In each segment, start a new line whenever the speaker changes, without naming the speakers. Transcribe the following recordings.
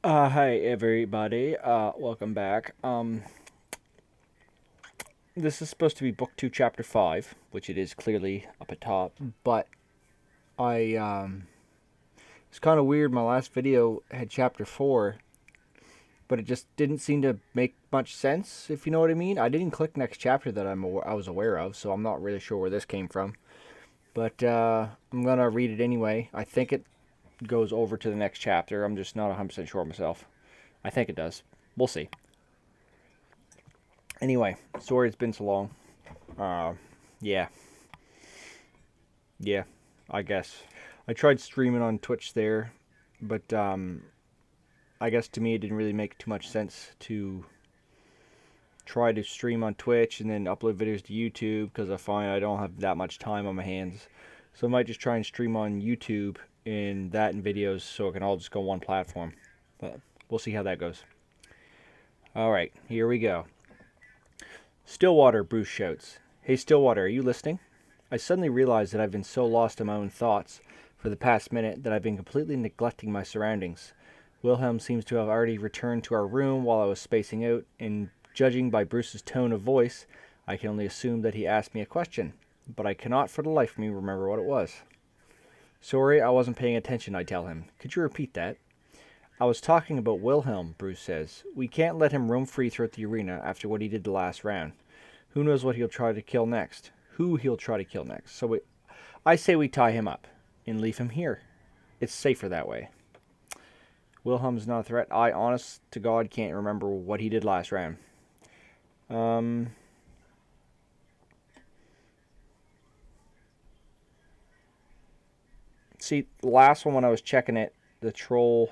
Hi everybody. Welcome back. This is supposed to be book 2 chapter 5, which it is clearly up at top, but it's kind of weird. My last video had chapter 4, but it just didn't seem to make much sense, if you know what I mean. I didn't click next chapter that I was aware of, so I'm not really sure where this came from. But I'm going to read it anyway. I think it goes over to the next chapter. I'm just not 100% sure myself. I think it does. We'll see. Anyway, sorry it's been so long. Uh, yeah. Yeah, I guess. I tried streaming on Twitch there, but I guess to me it didn't really make too much sense to try to stream on Twitch and then upload videos to YouTube because I find I don't have that much time on my hands. So I might just try and stream on YouTube and that in videos so it can all just go on one platform. But we'll see how that goes. Alright, here we go. Stillwater, Bruce shouts. Hey Stillwater, are you listening? I suddenly realize that I've been so lost in my own thoughts for the past minute that I've been completely neglecting my surroundings. Wilhelm seems to have already returned to our room while I was spacing out, and judging by Bruce's tone of voice, I can only assume that he asked me a question, but I cannot for the life of me remember what it was. Sorry, I wasn't paying attention, I tell him. Could you repeat that? I was talking about Wilhelm, Bruce says. We can't let him roam free throughout the arena after what he did the last round. Who knows what he'll try to kill next? Who he'll try to kill next. So I say we tie him up and leave him here. It's safer that way. Wilhelm's not a threat. I, honest to God, can't remember what he did last round. See, the last one when I was checking it, the troll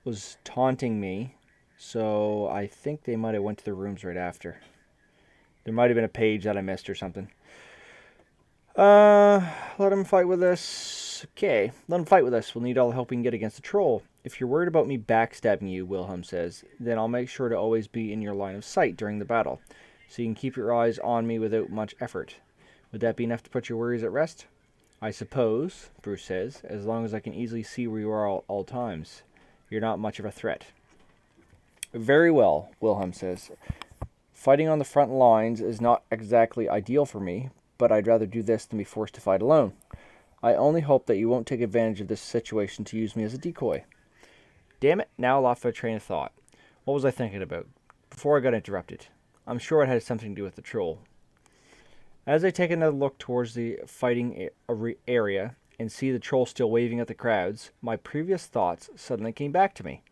was taunting me. So I think they might have went to the rooms right after. There might have been a page that I missed or something. Let him fight with us. Okay, let him fight with us. We'll need all the help we can get against the troll. If you're worried about me backstabbing you, Wilhelm says, then I'll make sure to always be in your line of sight during the battle, so you can keep your eyes on me without much effort. Would that be enough to put your worries at rest? I suppose, Bruce says, as long as I can easily see where you are all times. You're not much of a threat. Very well, Wilhelm says. Fighting on the front lines is not exactly ideal for me, but I'd rather do this than be forced to fight alone. I only hope that you won't take advantage of this situation to use me as a decoy. Damn it, now I lost my train of thought. What was I thinking about? Before I got interrupted. I'm sure it had something to do with the troll. As I take another look towards the fighting area and see the troll still waving at the crowds, my previous thoughts suddenly came back to me.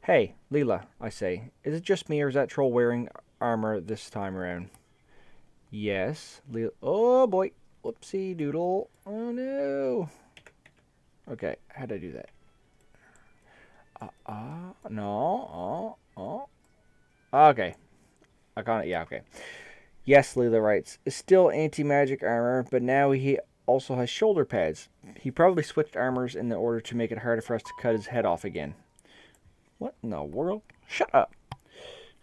Hey, Leela, I say, is it just me or is that troll wearing armor this time around? Yes. Oh boy. Whoopsie doodle. Oh no. Okay, how'd I do that? No. Okay. I got it. Yeah, okay. Yes, Leela writes. It's still anti-magic armor, but now he also has shoulder pads. He probably switched armors in order to make it harder for us to cut his head off again. What in the world? Shut up.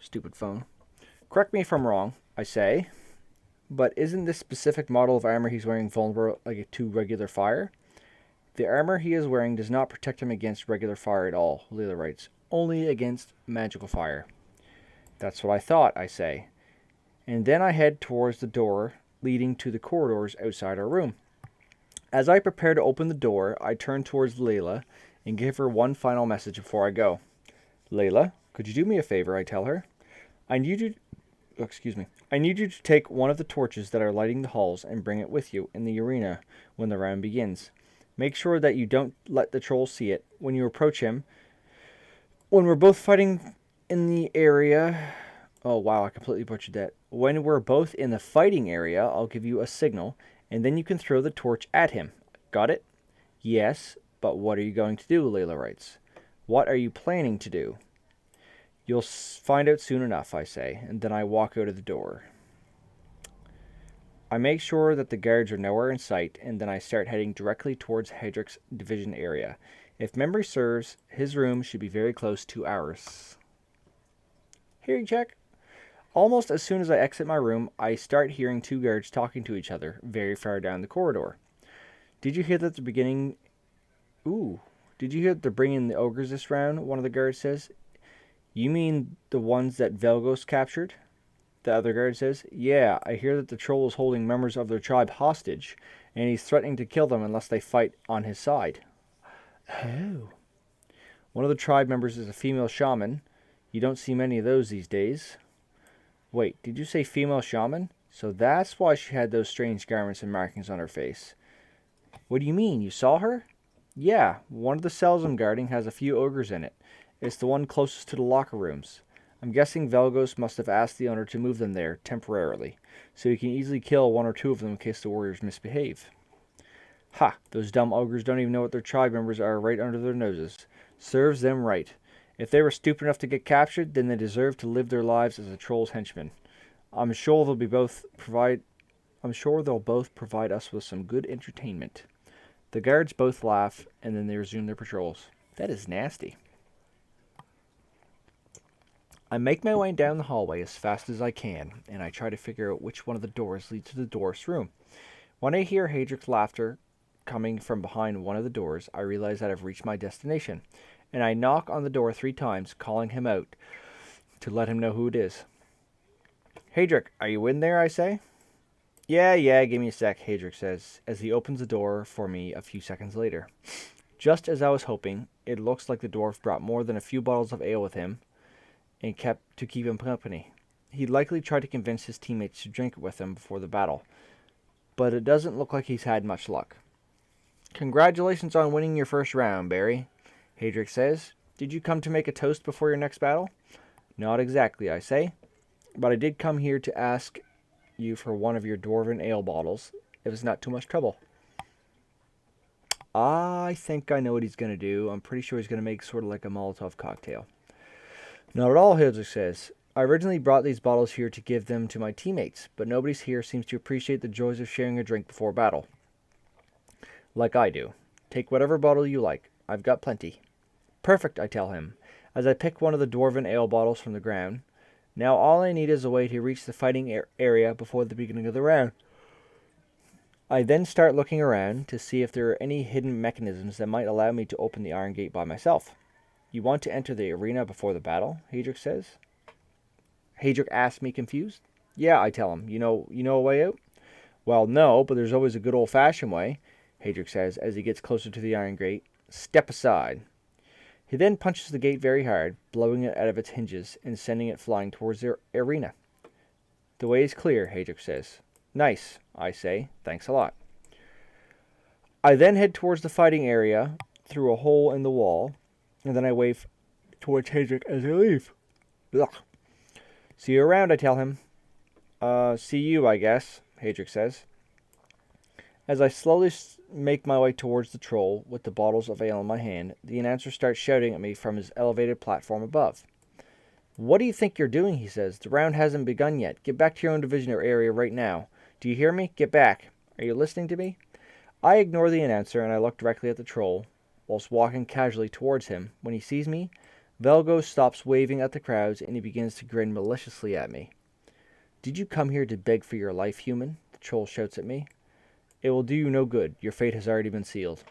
Stupid phone. Correct me if I'm wrong, I say. But isn't this specific model of armor he's wearing vulnerable to regular fire? The armor he is wearing does not protect him against regular fire at all, Leela writes. Only against magical fire. That's what I thought, I say. And then I head towards the door leading to the corridors outside our room. As I prepare to open the door, I turn towards Leela and give her one final message before I go. Leela, could you do me a favor, I tell her. I need you to take one of the torches that are lighting the halls and bring it with you in the arena when the round begins. Make sure that you don't let the troll see it. When you approach him, when we're both fighting in the area... Oh, wow, I completely butchered that. When we're both in the fighting area, I'll give you a signal, and then you can throw the torch at him. Got it? Yes, but what are you going to do, Leela writes. What are you planning to do? You'll find out soon enough, I say, and then I walk out of the door. I make sure that the guards are nowhere in sight, and then I start heading directly towards Hedrick's division area. If memory serves, his room should be very close to ours. Hearing check. Almost as soon as I exit my room, I start hearing two guards talking to each other very far down the corridor. Did you hear that at the beginning? Ooh. did you hear that they're bringing the ogres this round? One of the guards says. You mean the ones that Valgos captured? The other guard says. Yeah, I hear that the troll is holding members of their tribe hostage, and he's threatening to kill them unless they fight on his side. Oh. One of the tribe members is a female shaman. You don't see many of those these days. Wait, did you say female shaman? So that's why she had those strange garments and markings on her face. What do you mean? You saw her? Yeah, one of the cells I'm guarding has a few ogres in it. It's the one closest to the locker rooms. I'm guessing Valgos must have asked the owner to move them there temporarily, so he can easily kill one or two of them in case the warriors misbehave. Ha! Those dumb ogres don't even know what their tribe members are right under their noses. Serves them right. If they were stupid enough to get captured, then they deserve to live their lives as a troll's henchmen. I'm sure they'll both provide us with some good entertainment. The guards both laugh, and then they resume their patrols. That is nasty. I make my way down the hallway as fast as I can, and I try to figure out which one of the doors leads to the dwarf's room. When I hear Hadrick's laughter coming from behind one of the doors, I realize that I've reached my destination, and I knock on the door 3 times, calling him out to let him know who it is. Hadrick, are you in there, I say? Yeah, give me a sec, Hadrick says, as he opens the door for me a few seconds later. Just as I was hoping, it looks like the dwarf brought more than a few bottles of ale with him, and kept to keep him company. He likely tried to convince his teammates to drink it with him before the battle, but it doesn't look like he's had much luck. Congratulations on winning your first round, Barry, Hadrick says. Did you come to make a toast before your next battle? Not exactly, I say, but I did come here to ask you for one of your dwarven ale bottles, if it's not too much trouble. I think I know what he's going to do. I'm pretty sure he's going to make sort of like a Molotov cocktail. Not at all, Hadrick says. I originally brought these bottles here to give them to my teammates, but nobody here seems to appreciate the joys of sharing a drink before battle. Like I do. Take whatever bottle you like. I've got plenty. Perfect, I tell him, as I pick one of the dwarven ale bottles from the ground. Now all I need is a way to reach the fighting area before the beginning of the round. I then start looking around to see if there are any hidden mechanisms that might allow me to open the iron gate by myself. You want to enter the arena before the battle? Hadrick says. Hadrick asks me, confused. Yeah, I tell him. You know a way out? Well, no, but there's always a good old-fashioned way, Hadrick says as he gets closer to the iron gate. Step aside. He then punches the gate very hard, blowing it out of its hinges and sending it flying towards the arena. The way is clear, Hadrick says. Nice, I say. Thanks a lot. I then head towards the fighting area through a hole in the wall, and then I wave towards Hadrick as I leave. Ugh. See you around, I tell him. See you, I guess, Hadrick says. As I slowly make my way towards the troll with the bottles of ale in my hand, the announcer starts shouting at me from his elevated platform above. What do you think you're doing, he says. The round hasn't begun yet. Get back to your own division or area right now. Do you hear me? Get back. Are you listening to me? I ignore the announcer and I look directly at the troll, whilst walking casually towards him. When he sees me, Valgos stops waving at the crowds and he begins to grin maliciously at me. Did you come here to beg for your life, human? The troll shouts at me. It will do you no good. Your fate has already been sealed.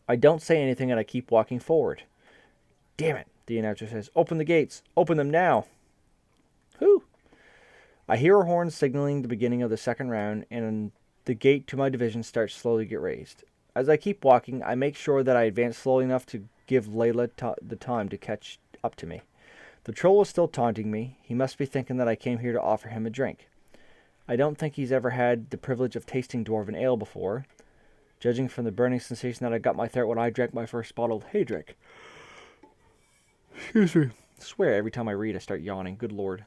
I don't say anything and I keep walking forward. Damn it, the announcer says. Open the gates. Open them now. Whew. I hear a horn signaling the beginning of the second round, and the gate to my division starts slowly to get raised. As I keep walking, I make sure that I advance slowly enough to give Layla the time to catch up to me. The troll is still taunting me. He must be thinking that I came here to offer him a drink. I don't think he's ever had the privilege of tasting dwarven ale before, judging from the burning sensation that I got in my throat when I drank my first bottle of Hadrick. Excuse me. I swear every time I read I start yawning. Good lord.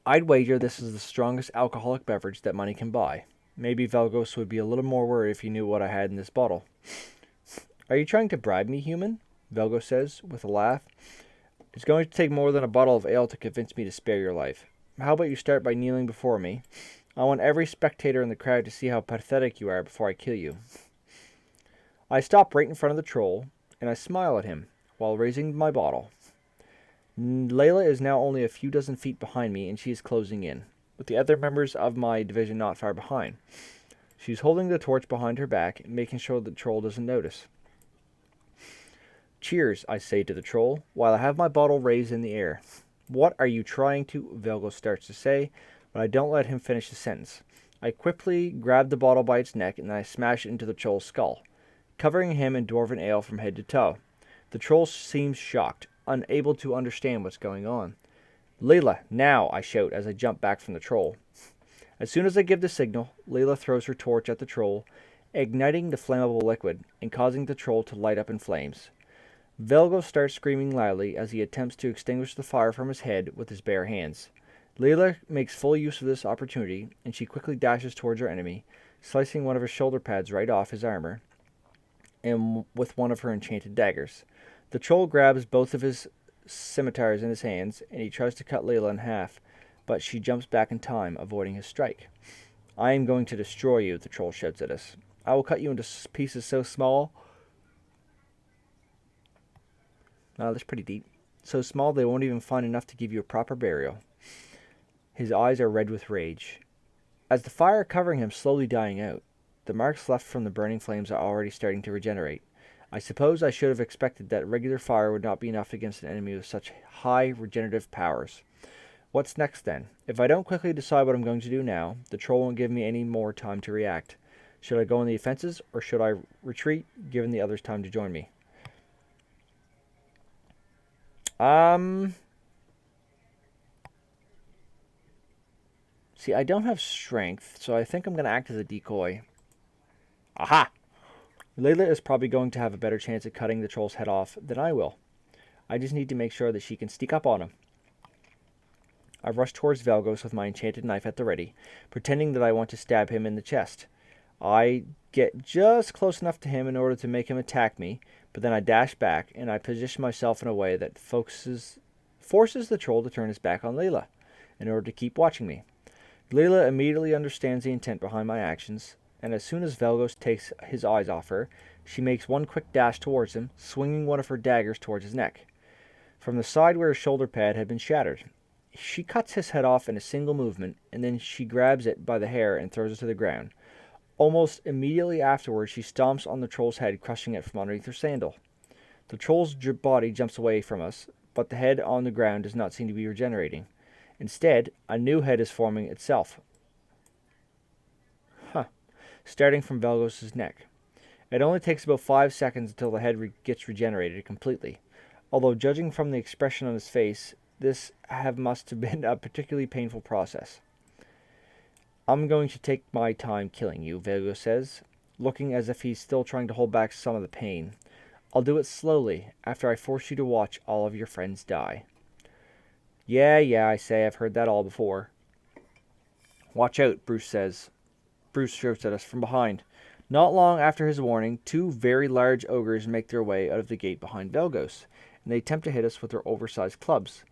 I'd wager this is the strongest alcoholic beverage that money can buy. Maybe Valgos would be a little more worried if he knew what I had in this bottle. Are you trying to bribe me, human? Valgos says, with a laugh. It's going to take more than a bottle of ale to convince me to spare your life. How about you start by kneeling before me? I want every spectator in the crowd to see how pathetic you are before I kill you. I stop right in front of the troll, and I smile at him, while raising my bottle. Layla is now only a few dozen feet behind me, and she is closing in, with the other members of my division not far behind. She's holding the torch behind her back, making sure the troll doesn't notice. Cheers, I say to the troll, while I have my bottle raised in the air. What are you trying to? Valgos starts to say, but I don't let him finish the sentence. I quickly grab the bottle by its neck and I smash it into the troll's skull, covering him in dwarven ale from head to toe. The troll seems shocked, unable to understand what's going on. Layla, now, I shout as I jump back from the troll. As soon as I give the signal, Layla throws her torch at the troll, igniting the flammable liquid and causing the troll to light up in flames. Valgos starts screaming loudly as he attempts to extinguish the fire from his head with his bare hands. Layla makes full use of this opportunity, and she quickly dashes towards her enemy, slicing one of her shoulder pads right off his armor, and with one of her enchanted daggers. The troll grabs both of his scimitars in his hands, and he tries to cut Layla in half, but she jumps back in time, avoiding his strike. I am going to destroy you, the troll shouts at us. I will cut you into pieces so small. That's pretty deep. So small they won't even find enough to give you a proper burial. His eyes are red with rage. As the fire covering him slowly dying out, the marks left from the burning flames are already starting to regenerate. I suppose I should have expected that regular fire would not be enough against an enemy with such high regenerative powers. What's next then? If I don't quickly decide what I'm going to do now, the troll won't give me any more time to react. Should I go on the offenses, or should I retreat, giving the others time to join me? See, I don't have strength, so I think I'm going to act as a decoy. Aha! Layla is probably going to have a better chance at cutting the troll's head off than I will. I just need to make sure that she can sneak up on him. I rush towards Valgos with my enchanted knife at the ready, pretending that I want to stab him in the chest. I get just close enough to him in order to make him attack me, but then I dash back, and I position myself in a way that forces the troll to turn his back on Layla, in order to keep watching me. Layla immediately understands the intent behind my actions, and as soon as Valgos takes his eyes off her, she makes one quick dash towards him, swinging one of her daggers towards his neck. From the side where his shoulder pad had been shattered, she cuts his head off in a single movement, and then she grabs it by the hair and throws it to the ground. Almost immediately afterwards, she stomps on the troll's head, crushing it from underneath her sandal. The troll's body jumps away from us, but the head on the ground does not seem to be regenerating. Instead, a new head is forming itself. Starting from Valgos' neck. It only takes about 5 seconds until the head gets regenerated completely. Although, judging from the expression on his face, this must have been a particularly painful process. I'm going to take my time killing you, Valgos says, looking as if he's still trying to hold back some of the pain. I'll do it slowly, after I force you to watch all of your friends die. Yeah, I say, I've heard that all before. Watch out, Bruce says. Bruce shouts at us from behind. Not long after his warning, 2 very large ogres make their way out of the gate behind Valgos, and they attempt to hit us with their oversized clubs.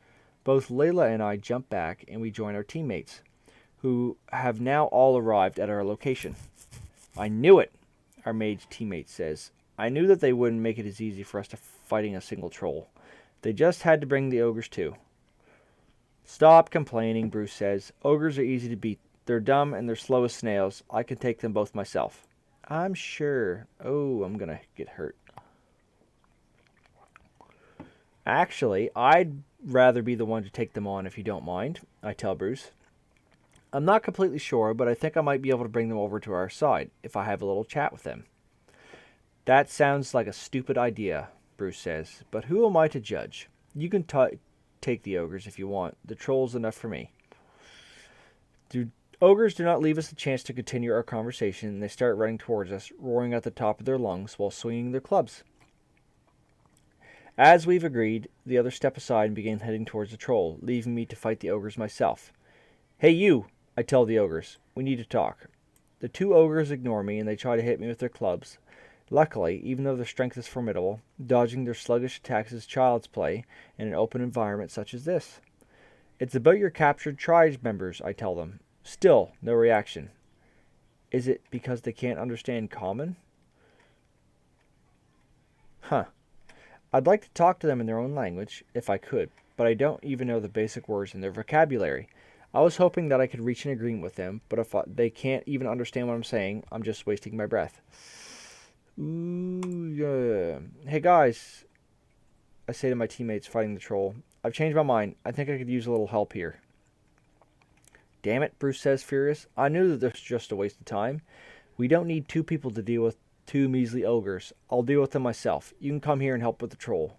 Both Layla and I jump back, and we join our teammates, who have now all arrived at our location. I knew it, our mage teammate says. I knew that they wouldn't make it as easy for us to fighting a single troll. They just had to bring the ogres too. Stop complaining, Bruce says. Ogres are easy to beat. They're dumb and they're slow as snails. I can take them both myself. I'm sure. Oh, I'm going to get hurt. Actually, I'd rather be the one to take them on if you don't mind, I tell Bruce. I'm not completely sure, but I think I might be able to bring them over to our side if I have a little chat with them. That sounds like a stupid idea, Bruce says, but who am I to judge? You can take the ogres if you want. The troll's enough for me. Ogres do not leave us a chance to continue our conversation, and they start running towards us, roaring at the top of their lungs while swinging their clubs. As we've agreed, the others step aside and begin heading towards the troll, leaving me to fight the ogres myself. Hey you, I tell the ogres. We need to talk. The 2 ogres ignore me, and they try to hit me with their clubs. Luckily, even though their strength is formidable, dodging their sluggish attacks is child's play in an open environment such as this. It's about your captured tribe members, I tell them. Still, no reaction. Is it because they can't understand common? I'd like to talk to them in their own language, if I could, but I don't even know the basic words in their vocabulary. I was hoping that I could reach an agreement with them, but if they can't even understand what I'm saying, I'm just wasting my breath. Ooh, yeah. Hey guys, I say to my teammates fighting the troll. I've changed my mind. I think I could use a little help here. Damn it, Bruce says, furious. I knew that this was just a waste of time. We don't need two people to deal with two measly ogres. I'll deal with them myself. You can come here and help with the troll.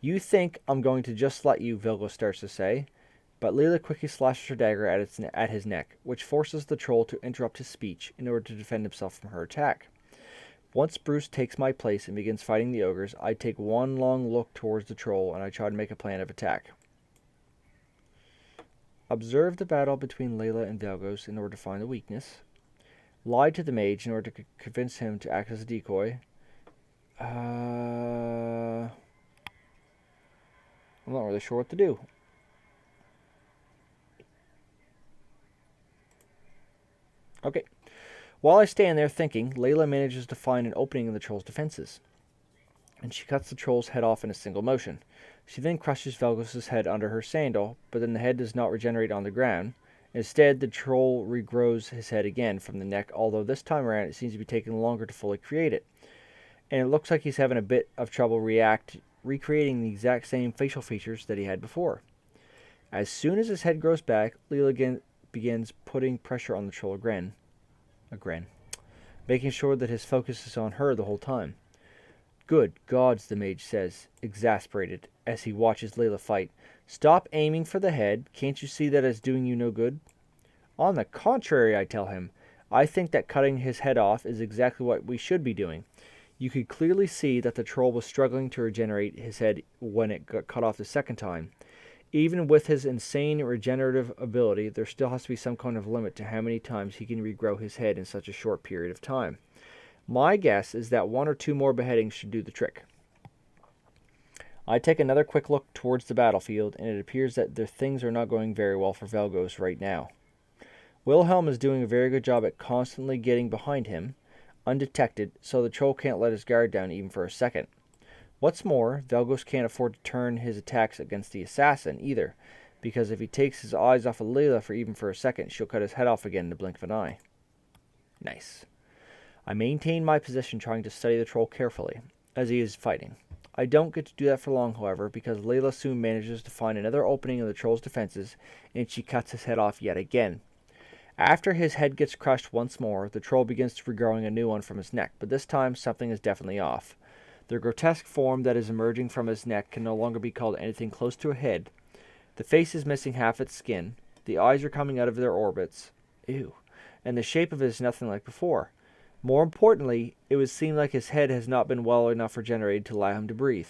You think I'm going to just let you, Valgos starts to say, but Leela quickly slashes her dagger at his neck, which forces the troll to interrupt his speech in order to defend himself from her attack. Once Bruce takes my place and begins fighting the ogres, I take one long look towards the troll and I try to make a plan of attack. Observe the battle between Layla and Valgos in order to find the weakness. Lie to the mage in order to convince him to act as a decoy. I'm not really sure what to do. Okay. While I stand there thinking, Layla manages to find an opening in the troll's defenses, and she cuts the troll's head off in a single motion. She then crushes Valgos' head under her sandal, but then the head does not regenerate on the ground. Instead, the troll regrows his head again from the neck, although this time around it seems to be taking longer to fully create it. And it looks like he's having a bit of trouble recreating the exact same facial features that he had before. As soon as his head grows back, Leela again begins putting pressure on the troll again, making sure that his focus is on her the whole time. Good gods, the mage says, exasperated, as he watches Layla fight. Stop aiming for the head. Can't you see that it's doing you no good? On the contrary, I tell him. I think that cutting his head off is exactly what we should be doing. You could clearly see that the troll was struggling to regenerate his head when it got cut off the second time. Even with his insane regenerative ability, there still has to be some kind of limit to how many times he can regrow his head in such a short period of time. My guess is that one or two more beheadings should do the trick. I take another quick look towards the battlefield, and it appears that things are not going very well for Valgos right now. Wilhelm is doing a very good job at constantly getting behind him, undetected, so the troll can't let his guard down even for a second. What's more, Valgos can't afford to turn his attacks against the assassin either, because if he takes his eyes off of Layla for a second, she'll cut his head off again in the blink of an eye. Nice. I maintain my position trying to study the troll carefully, as he is fighting. I don't get to do that for long, however, because Layla soon manages to find another opening in the troll's defenses, and she cuts his head off yet again. After his head gets crushed once more, the troll begins to regrowing a new one from his neck, but this time something is definitely off. The grotesque form that is emerging from his neck can no longer be called anything close to a head. The face is missing half its skin, the eyes are coming out of their orbits, ew, and the shape of it is nothing like before. More importantly, it would seem like his head has not been well enough regenerated to allow him to breathe.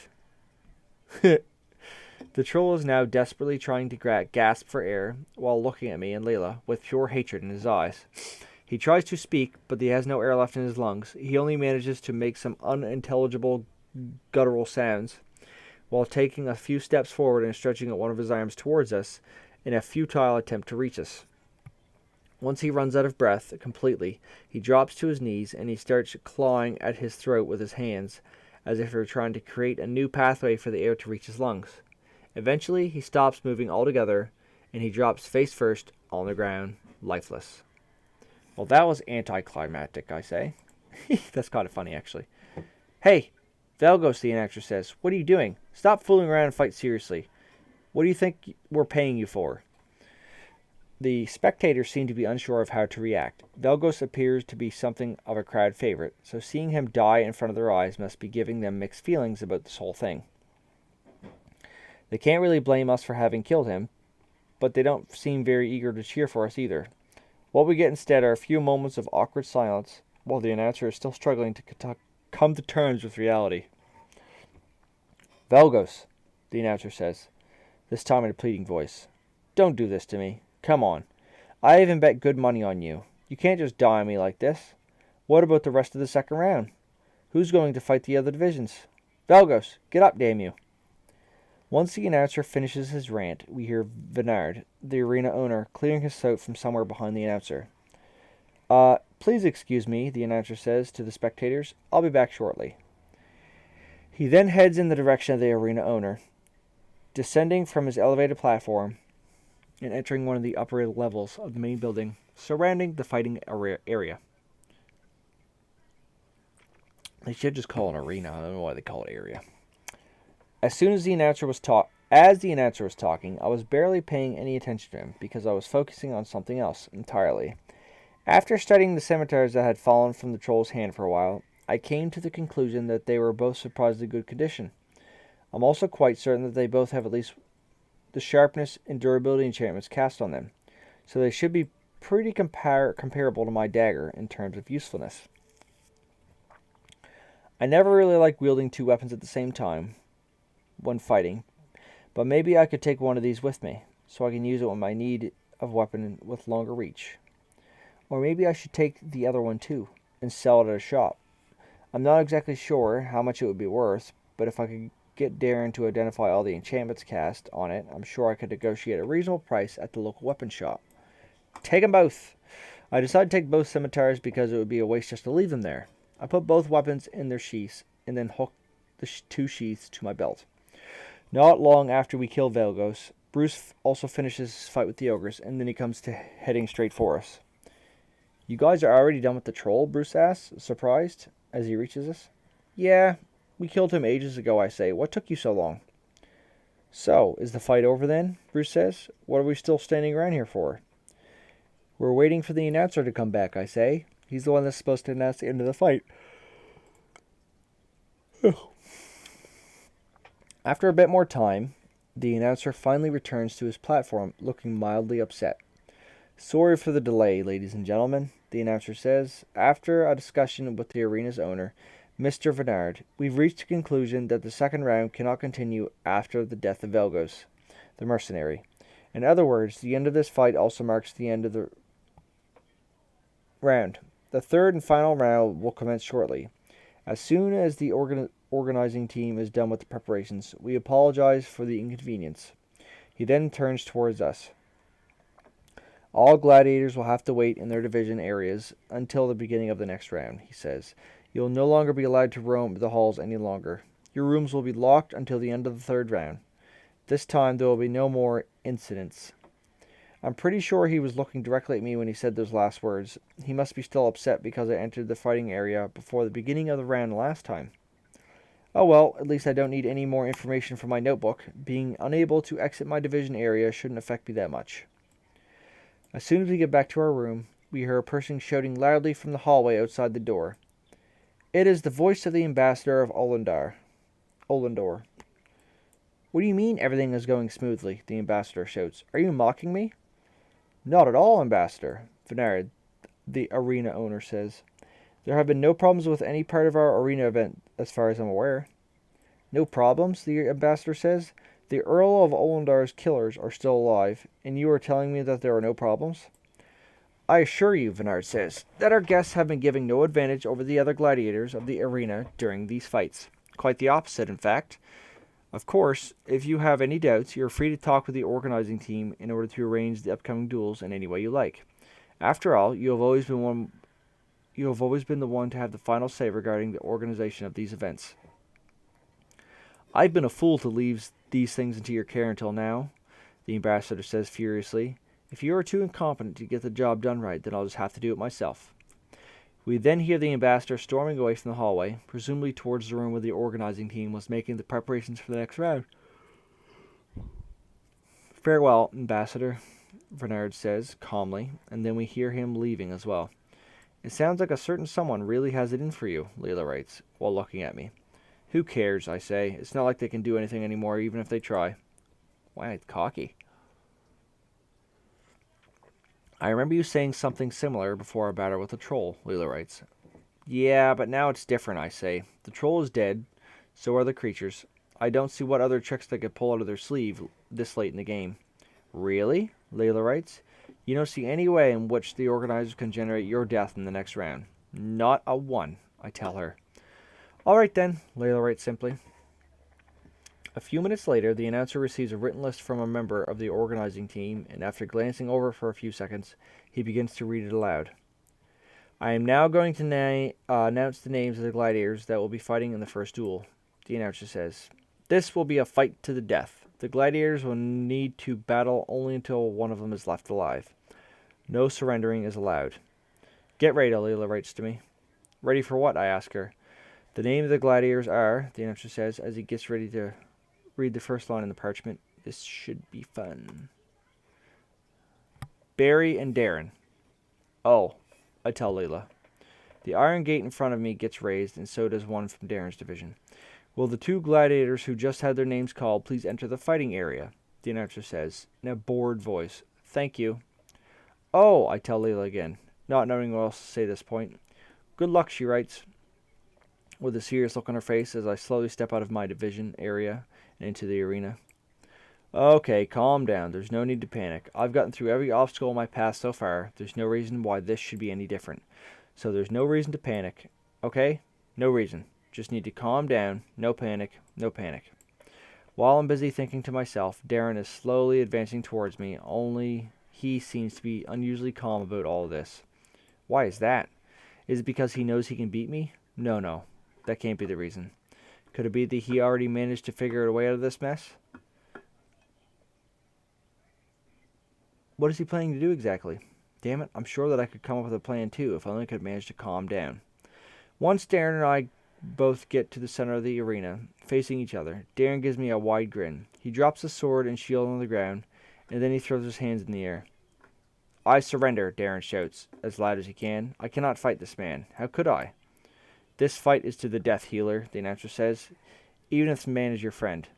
The troll is now desperately trying to gasp for air while looking at me and Layla with pure hatred in his eyes. He tries to speak, but he has no air left in his lungs. He only manages to make some unintelligible guttural sounds while taking a few steps forward and stretching out one of his arms towards us in a futile attempt to reach us. Once he runs out of breath completely, he drops to his knees and he starts clawing at his throat with his hands, as if he were trying to create a new pathway for the air to reach his lungs. Eventually, he stops moving altogether, and he drops face first on the ground, lifeless. Well, that was anticlimactic, I say. That's kind of funny, actually. Hey, Valgos, the enactor says, what are you doing? Stop fooling around and fight seriously. What do you think we're paying you for? The spectators seem to be unsure of how to react. Valgos appears to be something of a crowd favorite, so seeing him die in front of their eyes must be giving them mixed feelings about this whole thing. They can't really blame us for having killed him, but they don't seem very eager to cheer for us either. What we get instead are a few moments of awkward silence, while the announcer is still struggling to come to terms with reality. Valgos, the announcer says, this time in a pleading voice. Don't do this to me. Come on. I even bet good money on you. You can't just die on me like this. What about the rest of the second round? Who's going to fight the other divisions? Valgos, get up, damn you. Once the announcer finishes his rant, we hear Vinard, the arena owner, clearing his throat from somewhere behind the announcer. Please excuse me, the announcer says to the spectators. I'll be back shortly. He then heads in the direction of the arena owner. Descending from his elevated platform, and entering one of the upper levels of the main building surrounding the fighting area. They should just call it an arena. I don't know why they call it area. As the announcer was talking, I was barely paying any attention to him because I was focusing on something else entirely. After studying the scimitars that had fallen from the troll's hand for a while, I came to the conclusion that they were both surprisingly good condition. I'm also quite certain that they both have at least the sharpness and durability enchantments cast on them, so they should be pretty comparable to my dagger in terms of usefulness. I never really liked wielding two weapons at the same time when fighting, but maybe I could take one of these with me, so I can use it when I need a weapon with longer reach. Or maybe I should take the other one too, and sell it at a shop. I'm not exactly sure how much it would be worth, but if I could get Darren to identify all the enchantments cast on it, I'm sure I could negotiate a reasonable price at the local weapon shop. Take them both! I decided to take both scimitars because it would be a waste just to leave them there. I put both weapons in their sheaths, and then hooked the two sheaths to my belt. Not long after we kill Valgos, Bruce also finishes his fight with the ogres, and then he comes to heading straight for us. You guys are already done with the troll? Bruce asks, surprised, as he reaches us. Yeah, we killed him ages ago, I say. What took you so long? So, is the fight over then? Bruce says. What are we still standing around here for? We're waiting for the announcer to come back, I say. He's the one that's supposed to announce the end of the fight. After a bit more time, the announcer finally returns to his platform, looking mildly upset. Sorry for the delay, ladies and gentlemen, the announcer says. After a discussion with the arena's owner, Mr. Vennard, we've reached a conclusion that the second round cannot continue after the death of Valgos, the mercenary. In other words, the end of this fight also marks the end of the round. The third and final round will commence shortly. As soon as the organizing team is done with the preparations, we apologize for the inconvenience. He then turns towards us. All gladiators will have to wait in their division areas until the beginning of the next round, he says. You will no longer be allowed to roam the halls any longer. Your rooms will be locked until the end of the third round. This time there will be no more incidents. I'm pretty sure he was looking directly at me when he said those last words. He must be still upset because I entered the fighting area before the beginning of the round last time. Oh well, at least I don't need any more information from my notebook. Being unable to exit my division area shouldn't affect me that much. As soon as we get back to our room, we hear a person shouting loudly from the hallway outside the door. It is the voice of the ambassador of Olendor. What do you mean everything is going smoothly? The ambassador shouts. Are you mocking me? Not at all, Ambassador, Vennard, the arena owner says. There have been no problems with any part of our arena event, as far as I'm aware. No problems, the ambassador says. The Earl of Olendor's killers are still alive, and you are telling me that there are no problems? I assure you, Vennard says, that our guests have been giving no advantage over the other gladiators of the arena during these fights. Quite the opposite, in fact. Of course, if you have any doubts, you are free to talk with the organizing team in order to arrange the upcoming duels in any way you like. After all, you have always been the one to have the final say regarding the organization of these events. I've been a fool to leave these things into your care until now, the ambassador says furiously. If you are too incompetent to get the job done right, then I'll just have to do it myself. We then hear the ambassador storming away from the hallway, presumably towards the room where the organizing team was making the preparations for the next round. Farewell, Ambassador, Vennard says, calmly, and then we hear him leaving as well. It sounds like a certain someone really has it in for you, Layla writes, while looking at me. Who cares, I say. It's not like they can do anything anymore, even if they try. Wow, it's cocky. I remember you saying something similar before our battle with the troll, Layla writes. Yeah, but now it's different, I say. The troll is dead, so are the creatures. I don't see what other tricks they could pull out of their sleeve this late in the game. Really? Layla writes. You don't see any way in which the organizers can generate your death in the next round. Not a one, I tell her. All right then, Layla writes simply. A few minutes later, the announcer receives a written list from a member of the organizing team, and after glancing over for a few seconds, he begins to read it aloud. I am now going to announce the names of the gladiators that will be fighting in the first duel, the announcer says. This will be a fight to the death. The gladiators will need to battle only until one of them is left alive. No surrendering is allowed. Get ready, Leela writes to me. Ready for what? I ask her. The name of the gladiators are, the announcer says, as he gets ready to read the first line in the parchment. This should be fun. Barry and Darren. Oh, I tell Leela. The iron gate in front of me gets raised, and so does one from Darren's division. Will the two gladiators who just had their names called please enter the fighting area? The announcer says, in a bored voice. Thank you. Oh, I tell Leela again, not knowing what else to say at this point. Good luck, she writes, with a serious look on her face as I slowly step out of my division area and into the arena. Okay, calm down. There's no need to panic. I've gotten through every obstacle in my path so far. There's no reason why this should be any different. So there's no reason to panic. Okay? No reason. Just need to calm down. No panic. No panic. While I'm busy thinking to myself, Darren is slowly advancing towards me, only he seems to be unusually calm about all of this. Why is that? Is it because he knows he can beat me? No. That can't be the reason. Could it be that he already managed to figure a way out of this mess? What is he planning to do exactly? Damn it, I'm sure that I could come up with a plan too, if only I could manage to calm down. Once Darren and I both get to the center of the arena, facing each other, Darren gives me a wide grin. He drops his sword and shield on the ground, and then he throws his hands in the air. I surrender, Darren shouts, as loud as he can. I cannot fight this man. How could I? This fight is to the death, healer, the announcer says, even if the man is your friend.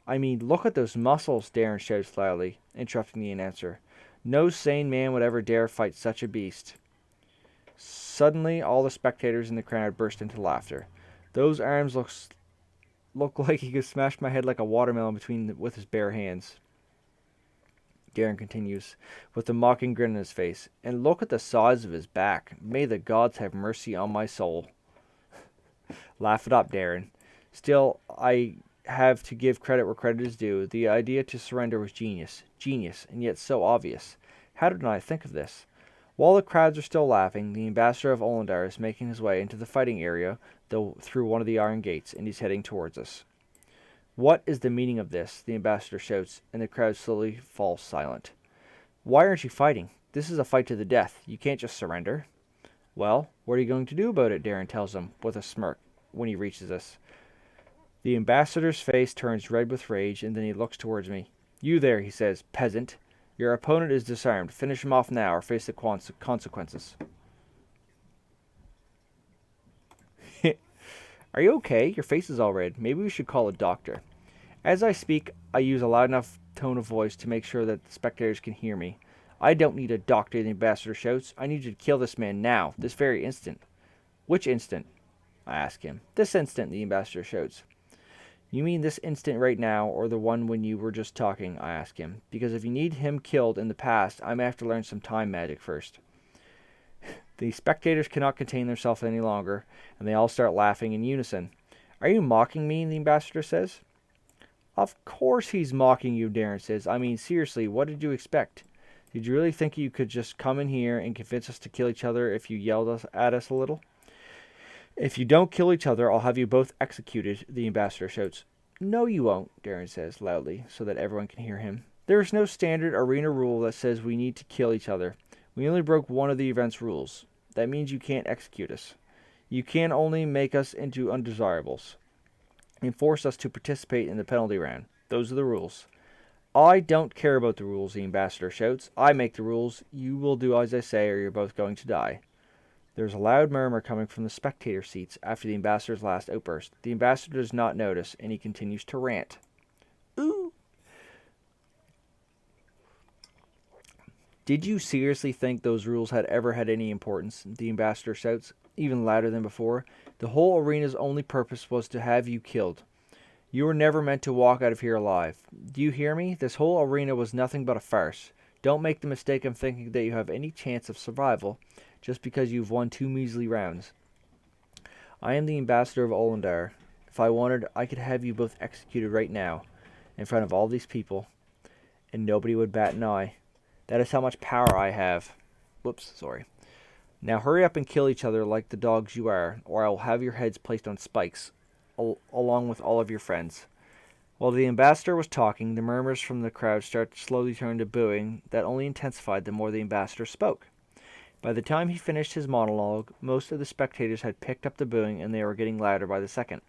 I mean, look at those muscles, Darren shouts loudly, interrupting the announcer. No sane man would ever dare fight such a beast. Suddenly, all the spectators in the crowd burst into laughter. Those arms look like he could smash my head like a watermelon with his bare hands. Darren continues, with a mocking grin on his face. And look at the size of his back. May the gods have mercy on my soul. Laugh it up, Darren. Still, I have to give credit where credit is due. The idea to surrender was genius, and yet so obvious. How did I think of this? While the crowds are still laughing, the ambassador of Olendar is making his way into the fighting area, though through one of the iron gates, and he's heading towards us. What is the meaning of this? The ambassador shouts, and the crowd slowly falls silent. Why aren't you fighting? This is a fight to the death. You can't just surrender. Well, what are you going to do about it? Darren tells him, with a smirk, when he reaches us. The ambassador's face turns red with rage, and then he looks towards me. You there, he says, peasant. Your opponent is disarmed. Finish him off now, or face the consequences. Are you okay? Your face is all red. Maybe we should call a doctor. As I speak, I use a loud enough tone of voice to make sure that the spectators can hear me. I don't need a doctor, the ambassador shouts. I need you to kill this man now, this very instant. Which instant? I ask him. This instant, the ambassador shouts. You mean this instant right now, or the one when you were just talking? I ask him. Because if you need him killed in the past, I may have to learn some time magic first. The spectators cannot contain themselves any longer, and they all start laughing in unison. Are you mocking me? The ambassador says. Of course he's mocking you, Darren says. I mean, seriously, what did you expect? Did you really think you could just come in here and convince us to kill each other if you yelled at us a little? If you don't kill each other, I'll have you both executed, the ambassador shouts. No, you won't, Darren says loudly, so that everyone can hear him. There is no standard arena rule that says we need to kill each other. We only broke one of the event's rules. That means you can't execute us. You can only make us into undesirables and force us to participate in the penalty round. Those are the rules. I don't care about the rules, the ambassador shouts. I make the rules. You will do as I say, or you're both going to die. There's a loud murmur coming from the spectator seats after the ambassador's last outburst. The ambassador does not notice, and he continues to rant. Ooh. Did you seriously think those rules had ever had any importance? The ambassador shouts, even louder than before. The whole arena's only purpose was to have you killed. You were never meant to walk out of here alive. Do you hear me? This whole arena was nothing but a farce. Don't make the mistake of thinking that you have any chance of survival just because you've won 2 measly rounds. I am the ambassador of Olendar. If I wanted, I could have you both executed right now, in front of all these people, and nobody would bat an eye. That is how much power I have. Whoops, sorry. Now hurry up and kill each other like the dogs you are, or I will have your heads placed on spikes, along with all of your friends. While the ambassador was talking, the murmurs from the crowd started to slowly turn to booing that only intensified the more the ambassador spoke. By the time he finished his monologue, most of the spectators had picked up the booing and they were getting louder by the second.